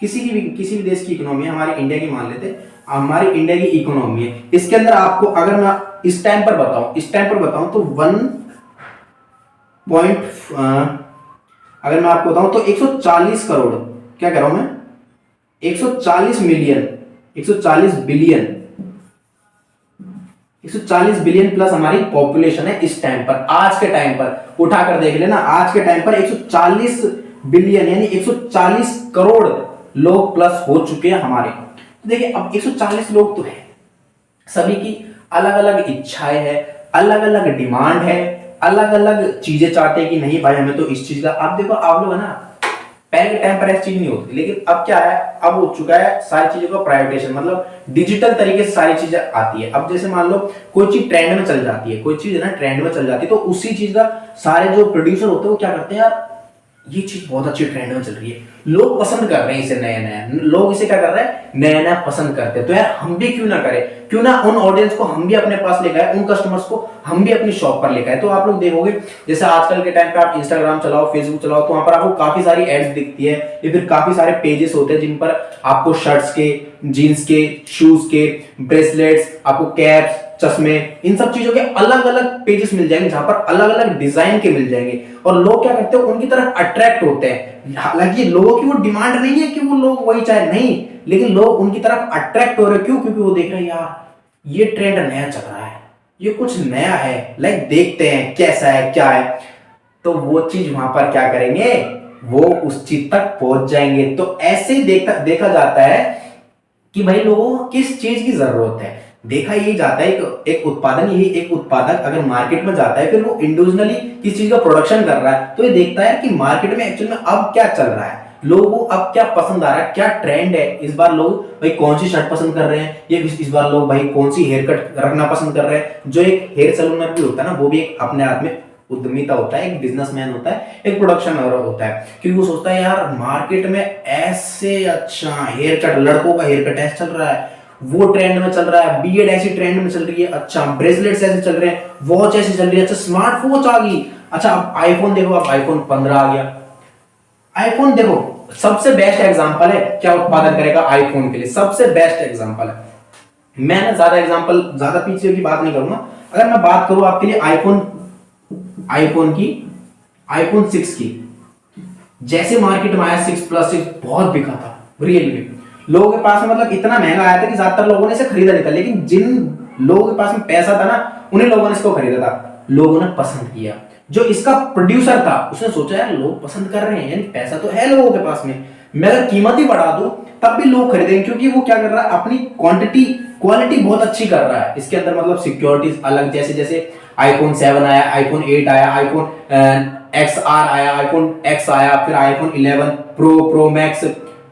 किसी भी देश की इकोनॉमी है, हमारी इंडिया की मान लेते हैं, हमारी इंडिया की इकोनॉमी है। इसके अंदर आपको अगर मैं इस टाइम पर बताऊं तो 1 पॉइंट, अगर मैं आपको बताऊं तो 140 करोड़, क्या कह रहा हूं मैं, 140 मिलियन, 140 बिलियन, 140 बिलियन प्लस हमारी पॉपुलेशन है इस टाइम पर। आज के टाइम पर उठाकर देख लेना, आज के टाइम पर 140 बिलियन यानी 140 करोड़ लोग प्लस हो चुके हैं हमारे। तो देखिए अब 140 लोग तो है, सभी की अलग अलग इच्छाएं है, अलग अलग डिमांड है, अलग अलग चीजें चाहते हैं कि नहीं भाई हमें तो इस चीज का। आप देखो आप लोग है ना, पहले के टाइम पर ऐसी चीज नहीं होती, लेकिन अब क्या है, अब हो चुका है सारी चीजों का प्राइवेटाइजेशन, मतलब डिजिटल तरीके से सारी चीजें आती है। अब जैसे मान लो कोई चीज ट्रेंड में चल जाती है, कोई चीज है ना ट्रेंड में चल जाती है, तो उसी चीज का सारे जो प्रोड्यूसर होते हैं वो क्या करते हैं, यार ये चीज बहुत अच्छी ट्रेंड में चल रही है, लोग पसंद कर रहे हैं इसे, नया नया लोग इसे क्या कर रहे हैं, नया नया पसंद करते हैं, तो यार हम भी क्यों ना करें, क्यों ना उन ऑडियंस को हम भी अपने पास लेकर आए, उन कस्टमर्स को हम भी अपनी शॉप पर लेकर आए। तो आप लोग देखोगे जैसे आजकल के टाइम पे आप इंस्टाग्राम चलाओ, फेसबुक चलाओ, तो वहां पर आपको काफी सारी एड्स दिखती है, या फिर काफी सारे पेजेस होते हैं जिन पर आपको शर्ट्स के, जीन्स के, शूज के, ब्रेसलेट्स, आपको कैप्स, चश्मे, इन सब चीजों के अलग अलग पेजेस मिल जाएंगे जहां पर अलग अलग डिजाइन के मिल जाएंगे, और लोग क्या करते हैं उनकी तरफ अट्रैक्ट होते हैं। हालांकि लोगों की वो डिमांड नहीं है कि वो लोग वही चाहे, नहीं, लेकिन लोग उनकी तरफ अट्रैक्ट हो रहे हैं, क्यों, क्योंकि वो देख रहे हैं यार ये ट्रेंड नया चल रहा है, ये कुछ नया है, लाइक देखते हैं कैसा है क्या है, तो वो चीज वहां पर क्या करेंगे, वो उस चीज तक पहुंच जाएंगे। तो ऐसे देखा जाता है कि भाई लोगों को किस चीज की जरूरत है। देखा यही जाता है एक उत्पादन, यही एक उत्पादक अगर मार्केट में जाता है, फिर वो इंडिविजुअली किस चीज का प्रोडक्शन कर रहा है, तो ये देखता है कि मार्केट में एक्चुअल में अब क्या चल रहा है, लोगों को अब क्या पसंद आ रहा है, क्या ट्रेंड है। इस बार लोग भाई कौन सी शर्ट पसंद कर रहे हैं, ये इस बार लोग भाई कौन सी हेयर कट रखना पसंद कर रहे हैं। जो एक हेयर सैलूनर भी होता है ना, वो भी एक अपने आप में उद्यमिता होता है, एक बिजनेसमैन होता है, एक प्रोडक्शन होता है, क्योंकि वो सोचता है यार मार्केट में ऐसे अच्छा हेयर कट, लड़कों का हेयर कट ऐसे चल रहा है, वो ट्रेंड में चल रहा है, बीएड ऐसी ट्रेंड में चल रही है, अच्छा ब्रेसलेट्स ऐसे चल रहे हैं, वॉच ऐसी चल रही है, अच्छा स्मार्ट वॉच आ गई, अच्छा अब आईफोन देखो, अब आईफोन 15 आ गया। आईफोन देखो सबसे बेस्ट एग्जांपल है, क्या उत्पादन करेगा आईफोन के लिए, सबसे बेस्ट एग्जांपल है। मैं ना ज्यादा पीछे की बात नहीं करूंगा, अगर मैं बात करूं आपके लिए आईफोन 6 की, जैसे मार्केट में आया 6+6 बहुत बिका था, रियली लोगों के पास में, मतलब इतना महंगा आया था कि ज्यादातर लोगों ने इसे खरीदा नहीं था, लेकिन जिन लोगों के पास में पैसा था ना, उन्हीं लोगों ने इसको खरीदा था, लोगों ने पसंद किया। जो इसका प्रोड्यूसर था उसने सोचा यार लोग पसंद कर रहे हैं, यानी पैसा तो है लोगों के पास में, मैं अगर कीमत ही बढ़ा दूं तब भी लोग खरीदेंगे, क्योंकि वो क्या कर रहा है, अपनी क्वालिटी बहुत अच्छी कर रहा है। इसके अंदर मतलब सिक्योरिटीज अलग, जैसे जैसे आईफोन 7 आया, आईफोन 8 आया, आईफोन XR आया, आईफोन X आया, फिर आईफोन 11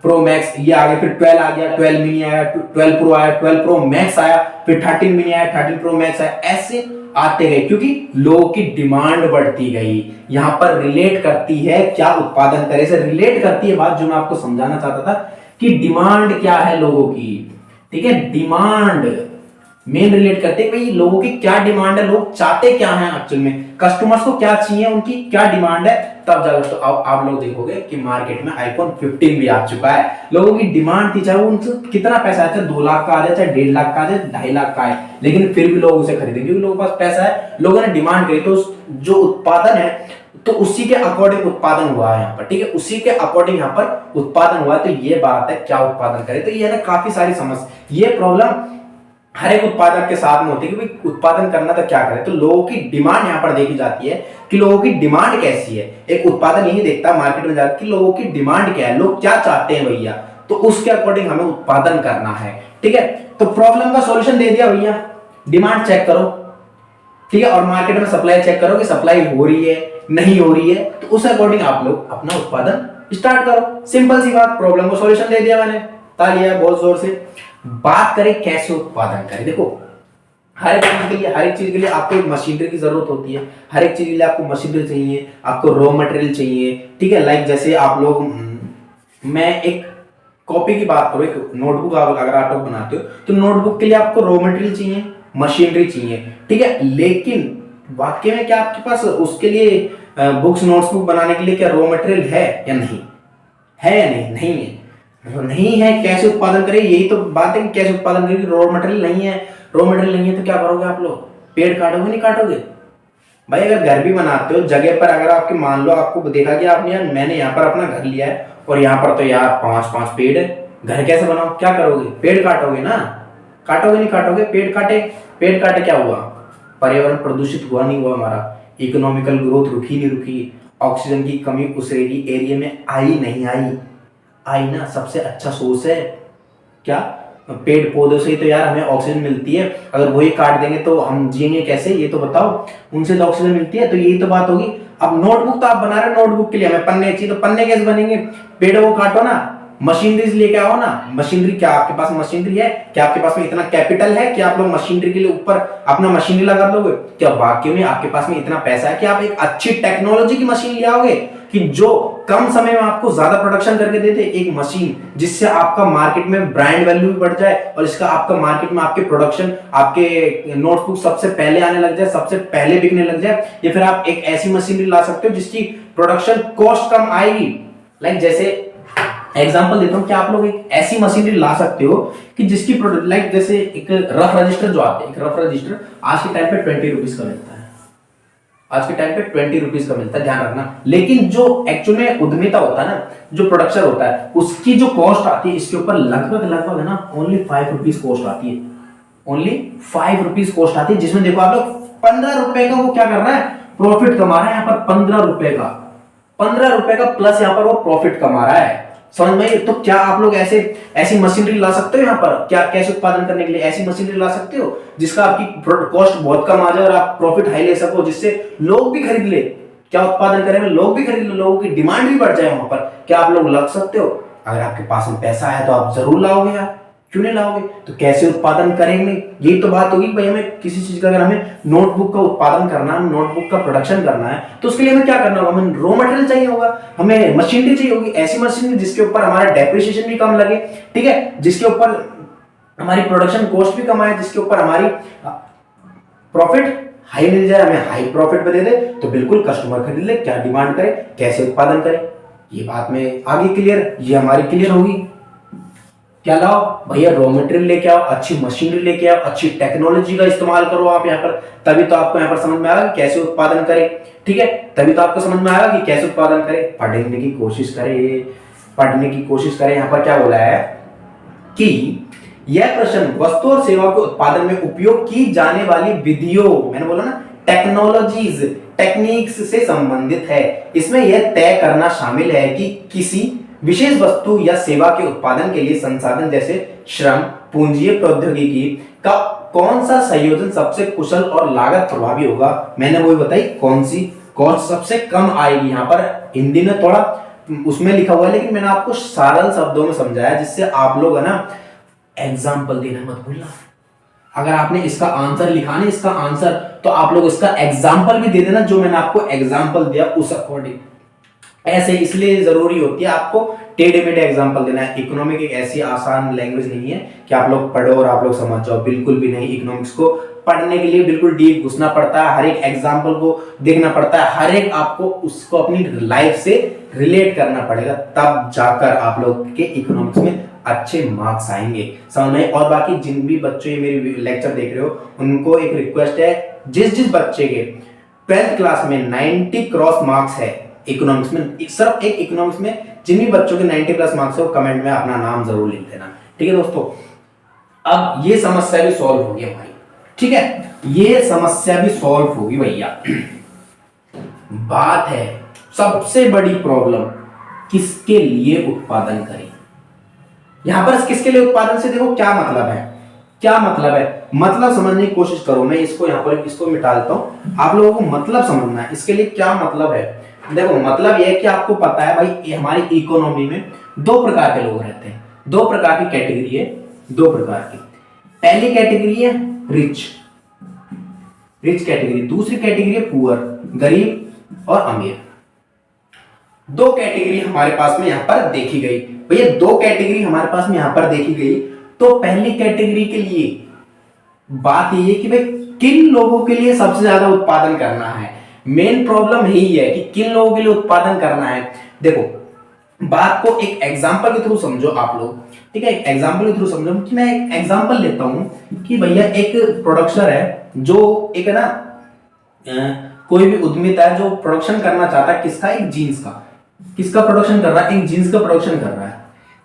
प्रो मैक्स ये आ गया, फिर 12 आ गया, 12 मिनी आया, 12 प्रो आया, 12 प्रो मैक्स आया, फिर 13 मिनी आया, 13 प्रो मैक्स आया, ऐसे आते गए, क्योंकि लोगों की डिमांड बढ़ती गई। यहां पर रिलेट करती है क्या उत्पादन करे से रिलेट करती है बात जो मैं आपको समझाना चाहता था कि डिमांड क्या है लोगों की, ठीक है, डिमांड मेन रिलेट करते हैं भाई लोगों की क्या डिमांड है, लोग चाहते क्या हैं एक्चुअल में, कस्टमर्स को क्या चाहिए, उनकी क्या डिमांड है, तब जाकर तो आप लोग देखोगे कि मार्केट में आईफोन 15 भी आ चुका है। लोगों की डिमांड थी, चाहे उनसे कितना पैसा आया, चाहे 2 लाख का आ जाए, चाहे 1.5 लाख का आ जाए, 2.5 लाख का आए, लेकिन फिर भी लोग उसे खरीदेंगे क्योंकि लोगों के पास पैसा है, लोगों ने डिमांड करी। तो जो उत्पादन है तो उसी के अकॉर्डिंग उत्पादन हुआ है यहाँ पर, ठीक है, उसी के अकॉर्डिंग यहाँ पर उत्पादन हुआ है। तो ये बात है क्या उत्पादन करे, तो ये ना काफी सारी समस्या, ये प्रॉब्लम हर एक उत्पादक के साथ में होती है कि भाई उत्पादन करना तो क्या करे। तो लोगों की डिमांड यहाँ पर देखी जाती है कि लोगों की डिमांड कैसी है। एक उत्पादन यही देखता है मार्केट में जाकर कि लोगों की डिमांड क्या है, लोग क्या चाहते हैं भैया, तो उसके अकॉर्डिंग हमें उत्पादन करना है, ठीक है। तो प्रॉब्लम का सॉल्यूशन दे दिया भैया, डिमांड चेक करो, ठीक है, और मार्केट में सप्लाई चेक करो कि सप्लाई हो रही है नहीं हो रही है, तो उस अकॉर्डिंग आप लोग अपना उत्पादन स्टार्ट करो। सिंपल सी बात, प्रॉब्लम को सॉल्यूशन दे दिया मैंने, तालियां बहुत जोर से। बात करें कैसे उत्पादन करें, देखो हर एक चीज के लिए आपको एक मशीनरी की जरूरत होती है, हर एक चीज के लिए आपको मशीनरी चाहिए, आपको रॉ मटेरियल चाहिए, ठीक है। लाइक जैसे आप लोग, मैं एक कॉपी की बात करूं, एक नोटबुक अगर आप लोग बनाते हो तो नोटबुक के लिए आपको रॉ मटेरियल चाहिए, मशीनरी चाहिए, ठीक है। लेकिन वाकई में क्या आपके पास उसके लिए बुक्स नोट्सबुक बनाने के लिए क्या रॉ मटेरियल है या नहीं है? या नहीं? नहीं है। नहीं है, कैसे उत्पादन करें? यही तो बात है कि कैसे उत्पादन करें, रॉ मटेरियल नहीं है। रॉ मटेरियल नहीं है तो क्या करोगे आप लोग? पेड़ काटोगे? नहीं काटोगे भाई। अगर घर भी बनाते हो जगह पर, अगर आपके मान लो आपको देखा कि आपने यार मैंने यहाँ पर अपना घर लिया है और यहाँ पर तो यार 5-5 पेड़ है, घर कैसे बनाओ? क्या करोगे? पेड़ काटोगे ना? काटोगे? नहीं काटोगे? पेड़ काटे क्या हुआ? पर्यावरण प्रदूषित हुआ नहीं हुआ? हमारा इकोनॉमिकल ग्रोथ रुकी नहीं रुकी? ऑक्सीजन की कमी उस एरिया में आई नहीं आई? आई ना। सबसे अच्छा सोर्स है क्या? पेड़ पौधों से ही तो यार हमें ऑक्सीजन मिलती है। अगर वही काट देंगे तो हम जिएंगे कैसे? ये तो बताओ। उनसे तो ऑक्सीजन मिलती है, तो यही तो बात होगी। अब नोटबुक तो आप बना रहे हो, नोटबुक के लिए हमें पन्ने चाहिए, तो पन्ने कैसे बनेंगे? पेड़ों को काटो ना, मशीनरीज लेके आओ ना। मशीनरी क्या आपके पास मशीनरी है? क्या आपके पास में इतना कैपिटल है कि आप लोग मशीनरी के लिए ऊपर अपना मशीनरी लगा दोगे? क्या वाकई में आपके पास में इतना पैसा है कि आप एक अच्छी टेक्नोलॉजी की मशीन ले आओगे कि जो कम समय में आपको ज्यादा प्रोडक्शन करके देते? एक मशीन जिससे आपका मार्केट में ब्रांड वैल्यू भी बढ़ जाए और इसका आपका मार्केट में आपके प्रोडक्शन, आपके नोटबुक सबसे पहले आने लग जाए, सबसे पहले बिकने लग जाए। या फिर आप एक ऐसी मशीनरी ला सकते हो जिसकी प्रोडक्शन कॉस्ट कम आएगी। लाइक जैसे एग्जांपल देता हूं कि आप लोग एक ऐसी मशीनरी ला सकते हो कि जिसकी लाइक जैसे एक रफ रजिस्टर जो आते हैं, एक रफ रजिस्टर आज के टाइम पे 20 रुपीज का मिलता है। आज के टाइम पे 20 रुपीज का मिलता है, ध्यान रखना। लेकिन जो एक्चुअल में उद्यमिता होता है ना, जो प्रोडक्शन होता है, उसकी जो कॉस्ट आती है इसके ऊपर लगभग है ना ओनली 5 रुपीज कॉस्ट आती है। ओनली 5 रुपीज कॉस्ट आती है, जिसमें देखो आप लोग 15 रुपए का वो क्या कर रहा है? प्रॉफिट कमा रहा है। यहाँ पर 15 रुपए का प्लस यहाँ पर वो प्रॉफिट कमा रहा है। समझ में? तो क्या आप लोग ऐसी मशीनरी ला सकते हो? यहाँ पर क्या कैसे उत्पादन करने के लिए ऐसी मशीनरी ला सकते हो जिसका आपकी कॉस्ट बहुत कम आ जाए और आप प्रॉफिट हाई ले सको, जिससे लोग भी खरीद ले। क्या उत्पादन करेंगे? लोग भी खरीद ले, लोगों की डिमांड भी बढ़ जाए वहां पर। क्या आप लोग लग सकते हो? अगर आपके पास में पैसा है तो आप जरूर लाओगे यार, क्यों नहीं लाओगे? तो कैसे उत्पादन करेंगे? यही तो बात होगी भाई। हमें किसी चीज का, अगर हमें नोटबुक का उत्पादन करना है, नोटबुक का प्रोडक्शन करना है, तो उसके लिए हमें क्या करना होगा? हमें रॉ मटेरियल चाहिए होगा, हमें मशीनरी चाहिए होगी, ऐसी मशीनरी जिसके ऊपर हमारा डेप्रिसिएशन भी कम लगे, ठीक है, जिसके ऊपर हमारी प्रोडक्शन कॉस्ट भी कम आए, जिसके ऊपर हमारी प्रॉफिट हाई मिल जाए, हमें हाई प्रॉफिट पे दे दे, तो बिल्कुल कस्टमर खरीद ले। क्या डिमांड करे, कैसे उत्पादन करे, ये बात में आगे क्लियर, ये हमारी क्लियर होगी। क्या लाओ भैया? रॉ मटेरियल लेके आओ, अच्छी मशीनरी लेके आओ, अच्छी टेक्नोलॉजी का इस्तेमाल करो आप यहाँ पर। तभी तो आपको यहाँ पर समझ में आएगा कि कैसे उत्पादन करें, ठीक है। तभी तो आपको समझ में आएगा कि कैसे उत्पादन करें। पढ़ने की कोशिश करें। यहाँ पर क्या बोला है कि यह प्रश्न वस्तु और सेवा के उत्पादन में उपयोग की जाने वाली विधियों, मैंने बोला ना टेक्नोलॉजीज, टेक्निक्स से संबंधित है। इसमें यह तय करना शामिल है कि किसी विशेष वस्तु या सेवा के उत्पादन के लिए संसाधन जैसे श्रम, पूंजी, प्रौद्योगिकी का कौन सा संयोजन सबसे कुशल और लागत प्रभावी होगा। मैंने वही बताई, कौन सी कॉस्ट सबसे कम आएगी। यहाँ पर हिंदी में थोड़ा उसमें लिखा हुआ है, लेकिन मैंने आपको सरल शब्दों में समझाया, जिससे आप लोग है ना एग्जाम्पल देना मत भूलना। अगर आपने इसका आंसर लिखा ना, इसका आंसर, तो आप लोग इसका एग्जाम्पल भी दे देना, जो मैंने आपको एग्जाम्पल दिया उस अकॉर्डिंग। ऐसे इसलिए जरूरी होती है आपको टेढ़े मेढ़े एग्जाम्पल देना है। इकोनॉमिक एक ऐसी आसान लैंग्वेज नहीं है कि आप लोग पढ़ो और आप लोग समझ जाओ, बिल्कुल भी नहीं। इकोनॉमिक्स को पढ़ने के लिए बिल्कुल डीप घुसना पड़ता है, हर एक एग्जाम्पल को देखना पड़ता है, हर एक आपको उसको अपनी लाइफ से रिलेट करना पड़ेगा, तब जाकर आप लोग के इकोनॉमिक्स में अच्छे मार्क्स आएंगे। समझ में? और बाकी जिन भी बच्चे मेरी लेक्चर देख रहे हो, उनको एक रिक्वेस्ट है, जिस बच्चे के 12th क्लास में 90 क्रॉस मार्क्स है इकोनॉमिक्स में, सिर्फ एक इकोनॉमिक्स में जिन भी बच्चों के 90 प्लस मार्क्स है, वो कमेंट में अपना नाम जरूर लिख देना, ठीक है दोस्तों। अब ये समस्या भी सॉल्व होगी हमारी, ठीक है, ये समस्या भी सॉल्व होगी भैया। बात है सबसे बड़ी प्रॉब्लम, किसके लिए उत्पादन करें। यहां पर किसके लिए उत्पादन से देखो क्या मतलब है, मतलब समझने की कोशिश करो। मैं इसको यहां पर इसको मिटा देता हूं, आप लोगों को मतलब समझना है इसके लिए क्या मतलब है। देखो मतलब यह है कि आपको पता है भाई, हमारी इकोनॉमी में दो प्रकार के लोग रहते हैं, दो प्रकार की कैटेगरी है, दो प्रकार की। पहली कैटेगरी है रिच कैटेगरी, दूसरी कैटेगरी है पुअर, गरीब और अमीर। दो कैटेगरी हमारे पास में यहां पर देखी गई भैया, दो कैटेगरी हमारे पास में यहां पर देखी गई। तो पहली कैटेगरी के लिए बात ये है कि भाई किन लोगों के लिए सबसे ज्यादा उत्पादन करना है। मेन प्रॉब्लम यही है कि किन लोगों के लिए उत्पादन करना है। देखो, बात को एक एग्जांपल के थ्रू समझो आप लोग, ठीक है। एक एग्जांपल के थ्रू समझो कि मैं एक एग्जांपल लेता हूं कि भैया एक प्रोडक्शन है जो एक है ना, कोई भी उद्यमिता है जो प्रोडक्शन करना चाहता है, किसका, एक जीन्स का। किसका प्रोडक्शन कर रहा है? एक जीन्स का प्रोडक्शन कर रहा है।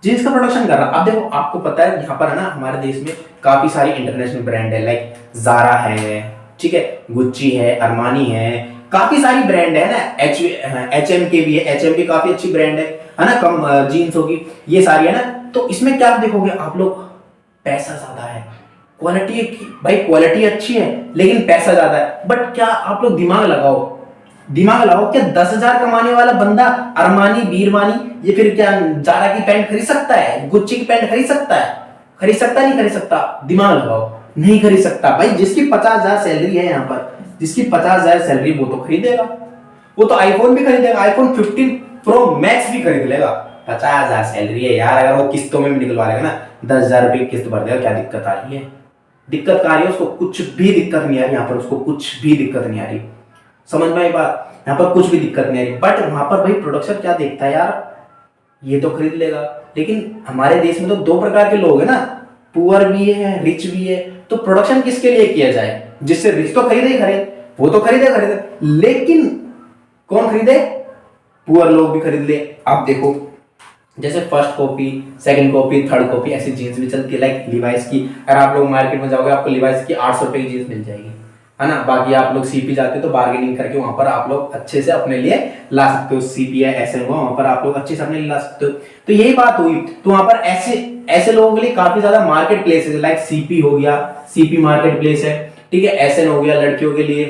जीन्स का प्रोडक्शन कर रहा है। अब देखो, आपको पता है यहाँ पर है ना, हमारे देश में काफी सारी इंटरनेशनल ब्रांड है, लाइक जारा है, ठीक है, गुच्ची है, अरमानी है, काफी सारी ब्रांड है ना, एच एम के भी है, एच एम भी काफी अच्छी ब्रांड है ना, कम जीन्स होगी, ये सारी है ना। तो इसमें क्या देखोगे आप लोग, पैसा ज्यादा है, क्वालिटी, भाई क्वालिटी अच्छी है लेकिन पैसा ज्यादा है। बट क्या आप लोग दिमाग लगाओ, दिमाग लगाओ, क्या 10,000 कमाने वाला बंदा अरमानी, बीरमानी, ये फिर क्या जारा की पैंट खरीद सकता है? गुच्ची की पैंट खरीद सकता है? खरीद सकता नहीं खरीद सकता? दिमाग लगाओ, नहीं खरीद सकता। भाई जिसकी 50,000 सैलरी है यहाँ पर, जिसकी 50,000 सैलरी, वो तो खरीदेगा, वो तो आईफोन भी खरीदेगा, आईफोन 15 प्रो मैक्स भी खरीद लेगा। 50,000 सैलरी है यार, अगर वो किस्तों में भी निकलवा लेगा ना, 10,000 रुपए की किस्त भर देगा, क्या दिक्कत आ रही है? दिक्कत आ रही है उसको? कुछ भी दिक्कत नहीं आ रही यहाँ पर, उसको कुछ भी दिक्कत नहीं आ रही। समझ में आई बात? यहाँ पर कुछ भी दिक्कत नहीं आ रही। बट वहां पर भाई प्रोडक्शन क्या देखता है यार, ये तो खरीद लेगा। लेकिन हमारे देश में तो दो प्रकार के लोग हैं ना, पुअर भी है, रिच भी है। तो प्रोडक्शन किसके लिए किया जाए? जिससे रिच तो खरीदे ही खरीद, वो तो खरीदे, लेकिन कौन खरीदे? पुअर लोग भी खरीद ले। आप देखो, जैसे first copy, second copy, third copy, ऐसी जीन्स भी चलती है, लाइक लिवाइस की। अगर आप लोग मार्केट में जाओगे, आपको लिवाइस की 800 रुपए की जीन्स मिल जाएगी, है ना। बाकी आप लोग सीपी जाते हो तो बार्गेनिंग करके वहां पर आप लोग अच्छे से अपने लिए ला सकते हो। सीपी है, ऐसे हुआ, वहां पर आप लोग अच्छे से अपने लिए ला सकते हो। तो यही बात हुई। तो वहां पर ऐसे ऐसे लोगों के लिए काफी ज्यादा मार्केट प्लेस है, लाइक सीपी हो गया, सीपी मार्केट प्लेस है, ठीक है। एसएन हो गया लड़कियों के लिए,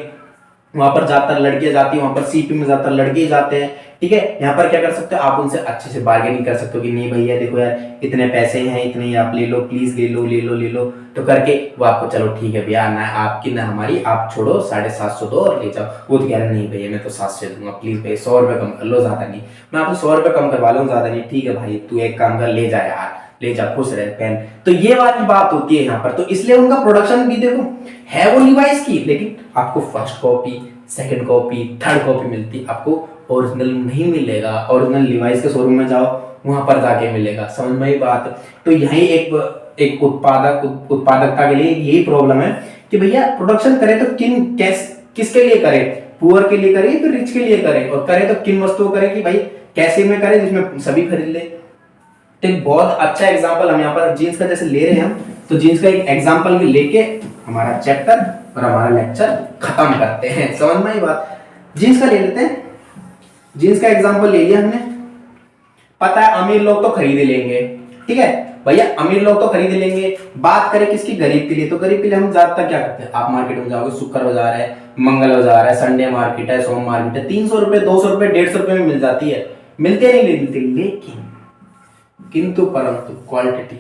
वहां पर ज्यादातर लड़कियां जाती है, वहां पर सीपी में ज्यादातर लड़के जाते हैं, ठीक है। यहाँ पर क्या कर सकते हो आप, उनसे अच्छे से बार्गेनिंग कर सकते हो कि नहीं भैया देखो यार, इतने पैसे हैं, इतने ही आप ले लो, प्लीज ले लो, ले लो, ले लो। तो करके वो आपको, चलो ठीक है भैया, ना आपकी ना हमारी, आप छोड़ो, 750 दो और ले जाओ। वो तो कह रहे नहीं भैया, मैं तो 700 दूंगा, प्लीज भैया 100 रुपए कम कर लो, ज्यादा नहीं, मैं आपको 100 रुपए कम करवा लूँ, ज्यादा नहीं। ठीक है भाई, तू एक काम कर, ले जा यार, ले जा, खुश रहे, पहन। तो ये वाली बात होती है यहाँ पर। तो इसलिए उनका प्रोडक्शन भी देखो है वो लिवाइस की, लेकिन आपको first copy, second copy, third copy मिलती, आपको ओरिजिनल नहीं मिलेगा। ओरिजिनल लिवाइस के शोरूम में जाओ, वहां पर जाके मिलेगा। समझ में ही बात? तो यही एक उत्पादकता के लिए यही प्रॉब्लम है कि भैया प्रोडक्शन करे तो किसके लिए करे? पुअर के लिए करे फिर रिच के लिए करे? और करे तो किन वस्तुओं करे कि भाई कैसे में करे जिसमें सभी खरीद ले। तो एक बहुत अच्छा एग्जांपल हम यहाँ पर जीन्स का जैसे ले रहे हैं हम, तो जीन्स का एक एग्जांपल भी लेके हमारा चैप्टर और हमारा लेक्चर खत्म करते हैं। समझ में आई बात? जीन्स का ले लेते हैं। जीन्स का एग्जांपल ले लिया हमने। पता है अमीर लोग तो खरीद लेंगे, ठीक है भैया, अमीर लोग तो खरीद लेंगे। बात करें किसकी? गरीब के लिए। तो गरीब के लिए हम ज्यादातर क्या करते हैं, आप मार्केट में जाओगे, शुक्र बाजार है, मंगल बाजार है, संडे मार्केट है, सोम मार्केट है, 300 रुपए, 200 रुपए, 150 रुपए में मिल जाती है। मिलते नहीं मिलती, लेकिन किंतु परंतु क्वालिटी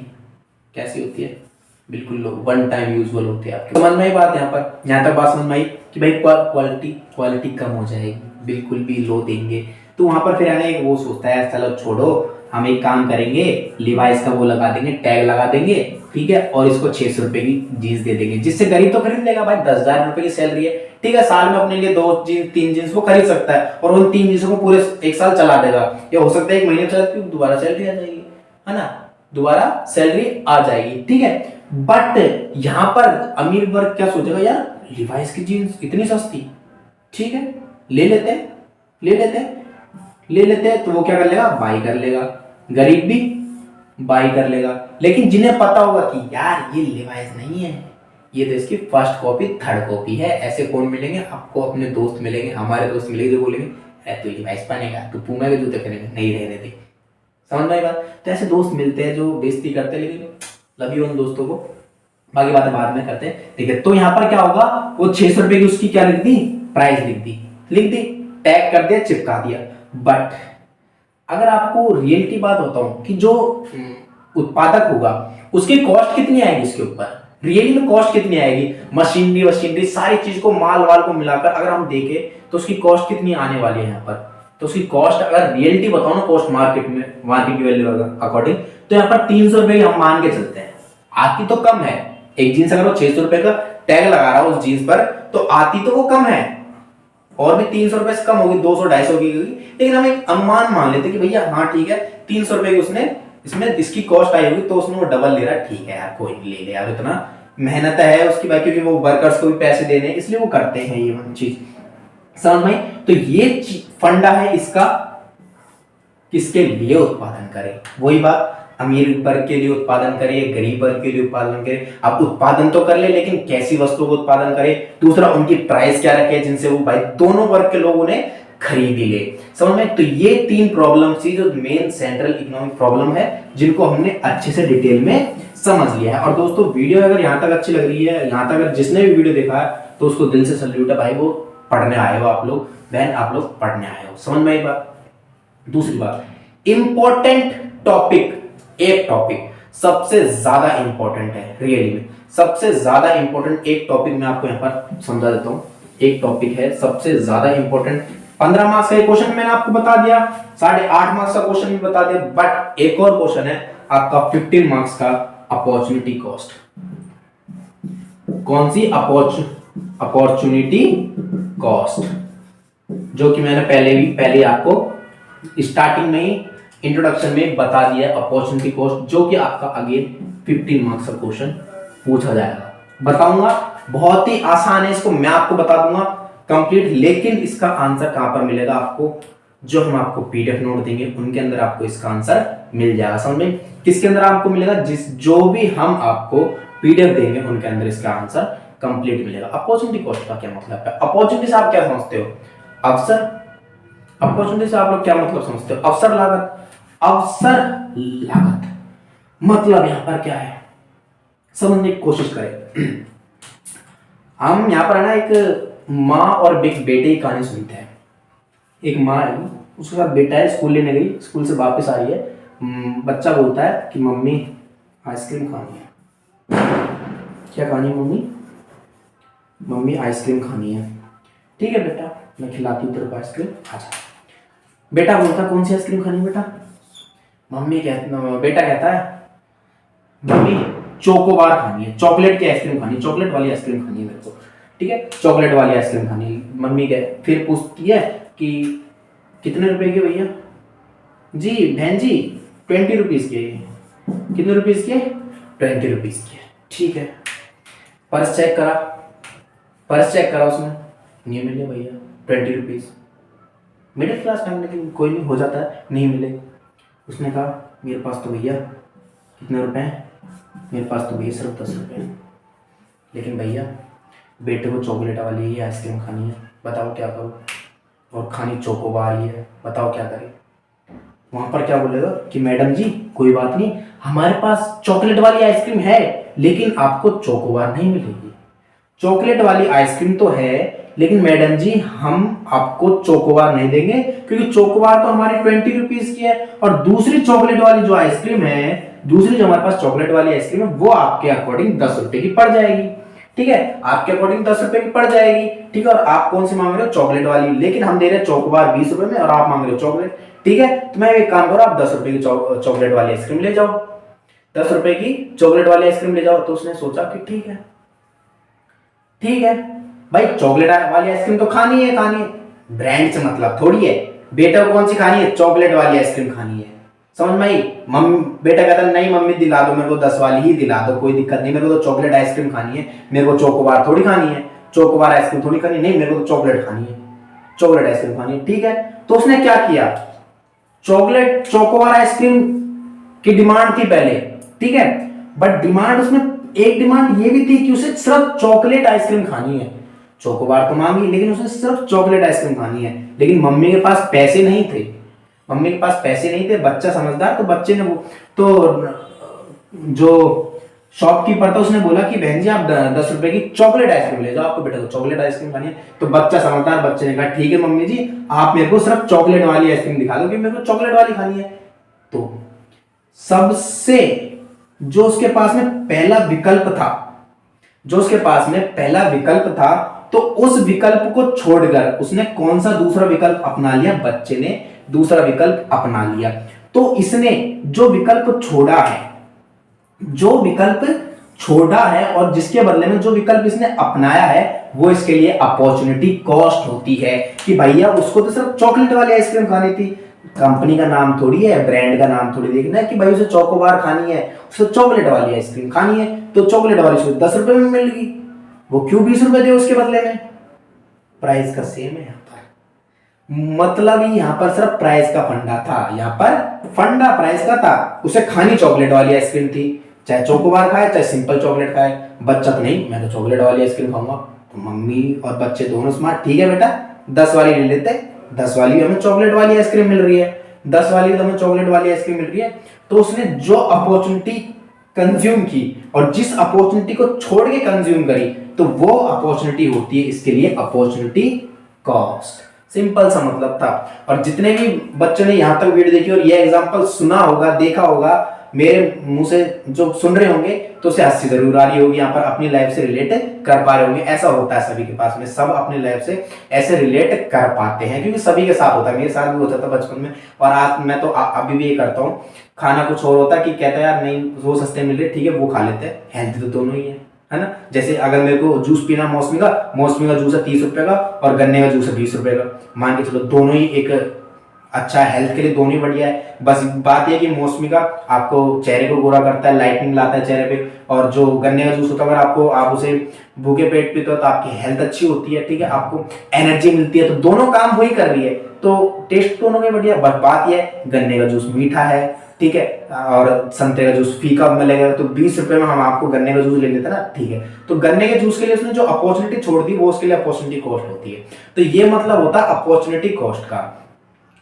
कैसी होती है? बिल्कुल लो, वन टाइम यूजुअल होती है। आपके समझ में आई बात? यहाँ पर यहाँ तक बात समझ में आई कि भाई क्वालिटी कम हो जाएगी, बिल्कुल भी लो देंगे। तो वहां पर फिर आने एक वो सोचता है, चलो छोड़ो, हम एक काम करेंगे, लिवाइस का वो लगा देंगे, टैग लगा देंगे, ठीक है, और इसको 600 रुपए की जीन्स दे देंगे, जिससे गरीब तो खरीद लेगा। भाई 10,000 रुपए की सैलरी है, ठीक है, साल में अपने लिए 2 जीन्स 3 जीन्स वो खरीद सकता है, और उन 3 जीन्सों को पूरे 1 साल चला देगा। या हो सकता है 1 महीने चला, दोबारा सैलरी आ जाएगी, है ना, दोबारा सैलरी आ जाएगी, ठीक है। बट यहां पर अमीर वर्ग क्या सोचेगा, यार लिवाइस की जीन्स इतनी सस्ती, ठीक है, ले लेते हैं, ले लेते हैं, ले लेते हैं। तो वो क्या कर लेगा? बाई कर लेगा। गरीब भी बाई कर लेगा। लेकिन जिन्हें पता होगा कि यार ये लिवाइस नहीं है, ये तो इसकी फर्स्ट कॉपी, थर्ड कॉपी है, ऐसे कौन मिलेंगे आपको? अपने दोस्त मिलेंगे, हमारे दोस्त मिलेंगे, जो बोलेंगे अरे तू लिवाइस पहनेगा, तू पूमा के जूते पहनेगा, नहीं रहने दे। समझ में आई बात? तो ऐसे दोस्त मिलते हैं जो बेइज्जती करते हैं, लेकिन लव यू उन दोस्तों को, बाकी बातें बाद में करते हैं, ठीक है। तो यहाँ पर क्या होगा, वो 600 रुपए की उसकी क्या लिख दी? प्राइस लिख दी, टैग कर दिया, चिपका दिया। बट अगर आपको रियलिटी बात बताऊं कि जो उत्पादक होगा उसकी कॉस्ट कितनी आएगी इसके ऊपर, रियली में कॉस्ट कितनी आएगी, मशीनरी सारी चीज को, माल वाल को मिलाकर अगर हम देखें तो उसकी कॉस्ट कितनी आने वाली है यहाँ पर। तो उसकी कॉस्ट अगर रियलिटी बताओ ना, कॉस्ट मार्केट की वैल्यू अकॉर्डिंग, तो यहाँ पर 300 रुपए हम मान के चलते हैं। आपकी तो कम है, एक जीन्स अगर वो 600 रुपए का टैग लगा रहा है उस जीन्स पर, तो आती तो वो कम है, और भी 300 रुपए से कम होगी, 200-250 की होगी, लेकिन हम एक अनुमान मान लेते कि भैया हाँ ठीक है 300 रुपए की उसने इसमें इसकी कॉस्ट आई होगी, तो उसने वो डबल ले रहा है, ठीक है यार कोई नहीं ले ले यार, इतना मेहनत है उसकी भाई, क्योंकि वो वर्कर्स को भी पैसे देने हैं, इसलिए वो करते हैं ये चीज, समझ में। तो ये फंडा है इसका, किसके लिए उत्पादन करें, वही बात, अमीर वर्ग के लिए उत्पादन करे, गरीब वर्ग के लिए उत्पादन करे। अब उत्पादन तो कर ले, लेकिन कैसी वस्तु को उत्पादन करे, दूसरा उनकी प्राइस क्या रखे जिनसे वो भाई दोनों वर्ग के लोग उन्हें खरीद ही ले, समझ में। तो ये 3 प्रॉब्लम थी जो मेन सेंट्रल इकोनॉमिक प्रॉब्लम है, जिनको हमने अच्छे से डिटेल में समझ लिया है। और दोस्तों वीडियो अगर यहाँ तक अच्छी लग रही है, यहाँ तक अगर जिसने भी वीडियो देखा है, तो उसको दिल से सल्यूट है भाई, वो पढ़ने आए हो आप लोग, बहन आप लोग पढ़ने आए हो, समझ में आई बात। दूसरी बात, इंपॉर्टेंट टॉपिक, एक टॉपिक सबसे ज्यादा इंपॉर्टेंट है, रियली में सबसे ज्यादा इंपॉर्टेंट एक टॉपिक मैं आपको यहाँ पर समझा देता हूँ। एक टॉपिक है सबसे ज्यादा इंपॉर्टेंट, 15 मार्क्स का क्वेश्चन मैंने आपको बता दिया, 8.5 मार्क्स का क्वेश्चन भी बता दिया, बट एक और क्वेश्चन है आपका 15 मार्क्स का, अपॉर्चुनिटी कॉस्ट। कौन सी? अपॉर्चुनिटी कॉस्ट, जो कि मैंने पहले आपको स्टार्टिंग में ही इंट्रोडक्शन में बता दिया, अपॉर्चुनिटी कॉस्ट, जो कि आपका अगेन 15 मार्क्स का क्वेश्चन पूछा जाएगा। बताऊंगा, बहुत ही आसान है, इसको मैं आपको बता दूंगा कंप्लीट, लेकिन इसका आंसर कहां पर मिलेगा आपको, जो हम आपको पीडीएफ नोट देंगे उनके अंदर आपको इसका आंसर मिल जाएगा। समझ में? किसके अंदर आपको मिलेगा? जो भी हम आपको पीडीएफ देंगे उनके अंदर इसका आंसर कंप्लीट मिलेगा। अपॉर्चुनिटी कॉस्ट का क्या मतलब है? अपॉर्चुनिटी से आप क्या समझते हो? अवसर। अपॉर्चुनिटी से आप लोग क्या मतलब समझते हो? अवसर लागत। अवसर लागत मतलब यहां पर क्या है, समझने की कोशिश करें। हम यहां पर है ना, एक माँ और एक बेटे की कहानी सुनते हैं। एक माँ है, उसके साथ बेटा है, स्कूल लेने गई, स्कूल से वापस आ रही है, बच्चा बोलता है कि मम्मी आइसक्रीम खानी है। क्या खानी है मम्मी? मम्मी आइसक्रीम खानी है। ठीक है बेटा, मैं खिलाती हूँ तेरे को आइसक्रीम, अच्छा। बेटा बोलता कौन सी आइसक्रीम खानी है बेटा? बेटा कहता है मम्मी चोकोबार खानी है, चॉकलेट की आइसक्रीम खानी है, चॉकलेट वाली आइसक्रीम खानी है मेरे को। ठीक है, चॉकलेट वाली आइसक्रीम खानी है। मम्मी फिर पूछती है कि कितने रुपए की भैया? जी बहन जी 20 रुपीज के। कितने रुपीज के? 20 रुपीज के। ठीक है, पर्स चेक करा उसने, नहीं मिले भैया 20 रुपीज। मिडिल क्लास फैमिली के कोई नहीं हो जाता है, नहीं मिले। उसने कहा मेरे पास तो भैया कितने रुपए हैं? मेरे पास तो भैया सिर्फ 10 रुपए हैं। लेकिन भैया बेटे को चॉकलेट वाली ही आइसक्रीम खानी है, बताओ क्या करूँ? और खानी चोकोबार ही है, बताओ क्या करें? वहां पर क्या बोलेगा कि मैडम जी कोई बात नहीं, हमारे पास चॉकलेट वाली आइसक्रीम है, लेकिन आपको चोकोबार नहीं मिलेगी। चॉकलेट वाली आइसक्रीम तो है, लेकिन मैडम जी हम आपको चोकोबार नहीं देंगे, क्योंकि चोकोबार तो हमारी 20 रुपीज की है, और दूसरी चॉकलेट वाली जो आइसक्रीम है, दूसरी जो हमारे पास चॉकलेट वाली आइसक्रीम है, वो आपके अकॉर्डिंग 10 रुपए की पड़ जाएगी। ठीक है, आपके अकॉर्डिंग 10 रुपए की पड़ जाएगी। ठीक है, और आप कौन सी मांग रहे हो? चॉकलेट वाली, लेकिन हम दे रहे हैं चोकोबार 20 रुपए में, और आप मांग रहे हो चॉकलेट। ठीक है, तो मैं एक काम करो, आप 10 रुपए की चॉकलेट वाली आइसक्रीम ले जाओ, 10 रुपए की चॉकलेट वाली आइसक्रीम ले जाओ। तो उसने सोचा कि ठीक है भाई, चॉकलेट वाली आइसक्रीम तो खानी है, ब्रांड से मतलब थोड़ी है। बेटा को कौन सी खानी है? चॉकलेट वाली आइसक्रीम खानी है, समझ में आई? बेटा कहता नहीं मम्मी दिला दो, मेरे को 10 वाली ही दिला दो, कोई दिक्कत नहीं, मेरे को तो चॉकलेट आइसक्रीम खानी है, मेरे को चोकोबार थोड़ी खानी है, चोकोबार आइसक्रीम थोड़ी खानी है, नहीं मेरे को तो चॉकलेट खानी है, चॉकलेट आइसक्रीम खानी है। ठीक है, तो उसने क्या किया, चोकोबार आइसक्रीम की डिमांड थी पहले, ठीक है, बट डिमांड उसमें एक डिमांड ये भी थी कि उसे सिर्फ चॉकलेट आइसक्रीम खानी है। चोकोबार तो मांगी, लेकिन उसे सिर्फ चॉकलेट आइसक्रीम खानी है। लेकिन मम्मी के पास पैसे नहीं थे, बच्चा समझदार, तो बच्चे ने जो शॉपकीपर था उसने बोला कि बहन जी आप 10 रुपए की चॉकलेट आइसक्रीम ले जाओ, आपको बेटा को चॉकलेट आइसक्रीम खानी है। तो बच्चा समझदार, बच्चे ने कहा ठीक है मम्मी जी, आप मेरे को सिर्फ चॉकलेट वाली आइसक्रीम दिखा दो, क्योंकि मेरे को चॉकलेट वाली खानी है। तो सबसे जो उसके पास में पहला विकल्प था, तो उस विकल्प को छोड़कर उसने कौन सा दूसरा विकल्प अपना लिया? बच्चे ने दूसरा विकल्प अपना लिया। तो इसने जो विकल्प छोड़ा है और जिसके बदले में जो विकल्प इसने अपनाया है वो इसके लिए अपॉर्चुनिटी कॉस्ट होती है कि भैया उसको तो सिर्फ चॉकलेट वाली आइसक्रीम खानी थी, कंपनी का नाम थोड़ी है, ब्रांड का नाम थोड़ी देखना है कि भाई उसे चोकोबार खानी है, उसे चॉकलेट वाली आइसक्रीम खानी है, तो चॉकलेट वाली उसे 10 रुपए में मिल गई, वो क्यों 20 रुपए दे उसके बदले में? प्राइस का सेम है यहाँ पर, मतलब ही यहाँ पर सिर्फ प्राइस का फंडा था, यहाँ पर फंडा प्राइस का था। उसे खानी चॉकलेट वाली आइसक्रीम थी, चाहे चोकोबार खाए चाहे सिंपल चॉकलेट खाए। बच्चा तो नहीं, मैं तो चॉकलेट वाली आइसक्रीम खाऊंगा। तो मम्मी और बच्चे दोनों स्मार्ट, ठीक है बेटा 10 वाली ले लेते, 10 वाली हमें चॉकलेट वाली आइसक्रीम मिल रही है, 10 वाली तो हमें चॉकलेट वाली आइसक्रीम मिल रही है। तो उसने जो अपॉर्चुनिटी कंज्यूम की और जिस अपॉर्चुनिटी को छोड़ के कंज्यूम करी, तो वो अपॉर्चुनिटी होती है इसके लिए अपॉर्चुनिटी कॉस्ट। सिंपल सा मतलब था। और जितने भी बच्चों ने यहां तक वीडियो देखी और ये एग्जांपल सुना होगा, देखा होगा, मेरे मुंह से जो सुन रहे होंगे तो उसे हंसी जरूर आ रही होगी, यहाँ पर अपनी लाइफ से रिलेट कर पा रहे होंगे। ऐसा होता है सभी के पास में, सब अपनी लाइफ से ऐसे रिलेट कर पाते हैं क्योंकि सभी के साथ होता है। मेरे साथ भी होता था बचपन में, और आज मैं तो अभी भी ये करता हूँ। खाना कुछ और होता है कि कहता है यार नहीं वो सस्ते मिल रहे, ठीक है वो खा लेते हैं, हेल्थ तो दोनों ही है ना। जैसे अगर मेरे को जूस पीना मौसमी का जूस है 30 रुपए का और गन्ने का जूस है 20 रुपए का, मान के चलो दोनों ही एक अच्छा है, हेल्थ के लिए दोनों ही बढ़िया है। बस बात यह कि मौसमी का आपको चेहरे को गोरा करता है, लाइटनिंग लाता है चेहरे पे, और जो गन्ने का जूस होता है अगर आपको आप उसे भूखे पेट पीते हो तो आपकी हेल्थ अच्छी होती है, ठीक है, आपको एनर्जी मिलती है। तो दोनों काम वही कर रही है, तो टेस्ट दोनों में बढ़िया। बट बात यह है गन्ने का जूस मीठा है, ठीक है, और संतरे का जूस फीका मिलेगा, तो 20 रुपए में हम आपको गन्ने का जूस ले लेते हैं ना, ठीक है। तो गन्ने के जूस के लिए उसने जो अपॉर्चुनिटी छोड़ दी वो उसके लिए अपॉर्चुनिटी कॉस्ट होती है। तो ये मतलब होता है अपॉर्चुनिटी कॉस्ट का।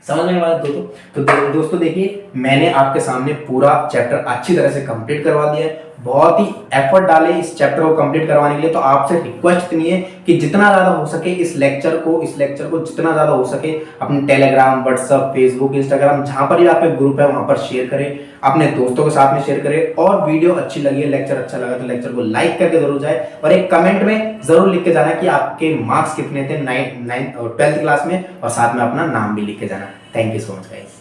समझ में बात दोस्तों? तो दोस्तों देखिए, मैंने आपके सामने पूरा चैप्टर अच्छी तरह से कंप्लीट करवा दिया है, बहुत ही एफर्ट डाले इस चैप्टर को कंप्लीट करवाने के लिए। तो आपसे रिक्वेस्ट नहीं है कि जितना ज्यादा हो सके इस लेक्चर को जितना ज्यादा हो सके अपने टेलीग्राम, व्हाट्सएप, फेसबुक, इंस्टाग्राम, जहां पर भी आपका ग्रुप है वहां पर शेयर करें, अपने दोस्तों के साथ में शेयर करें। और वीडियो अच्छी लगी है, लेक्चर अच्छा लगा तो लेक्चर को लाइक करके जरूर जाए, और एक कमेंट में जरूर लिख के जाना कि आपके मार्क्स कितने थे 9th और 12th क्लास में, और साथ में अपना नाम भी लिख के जाना। Thank you so much guys.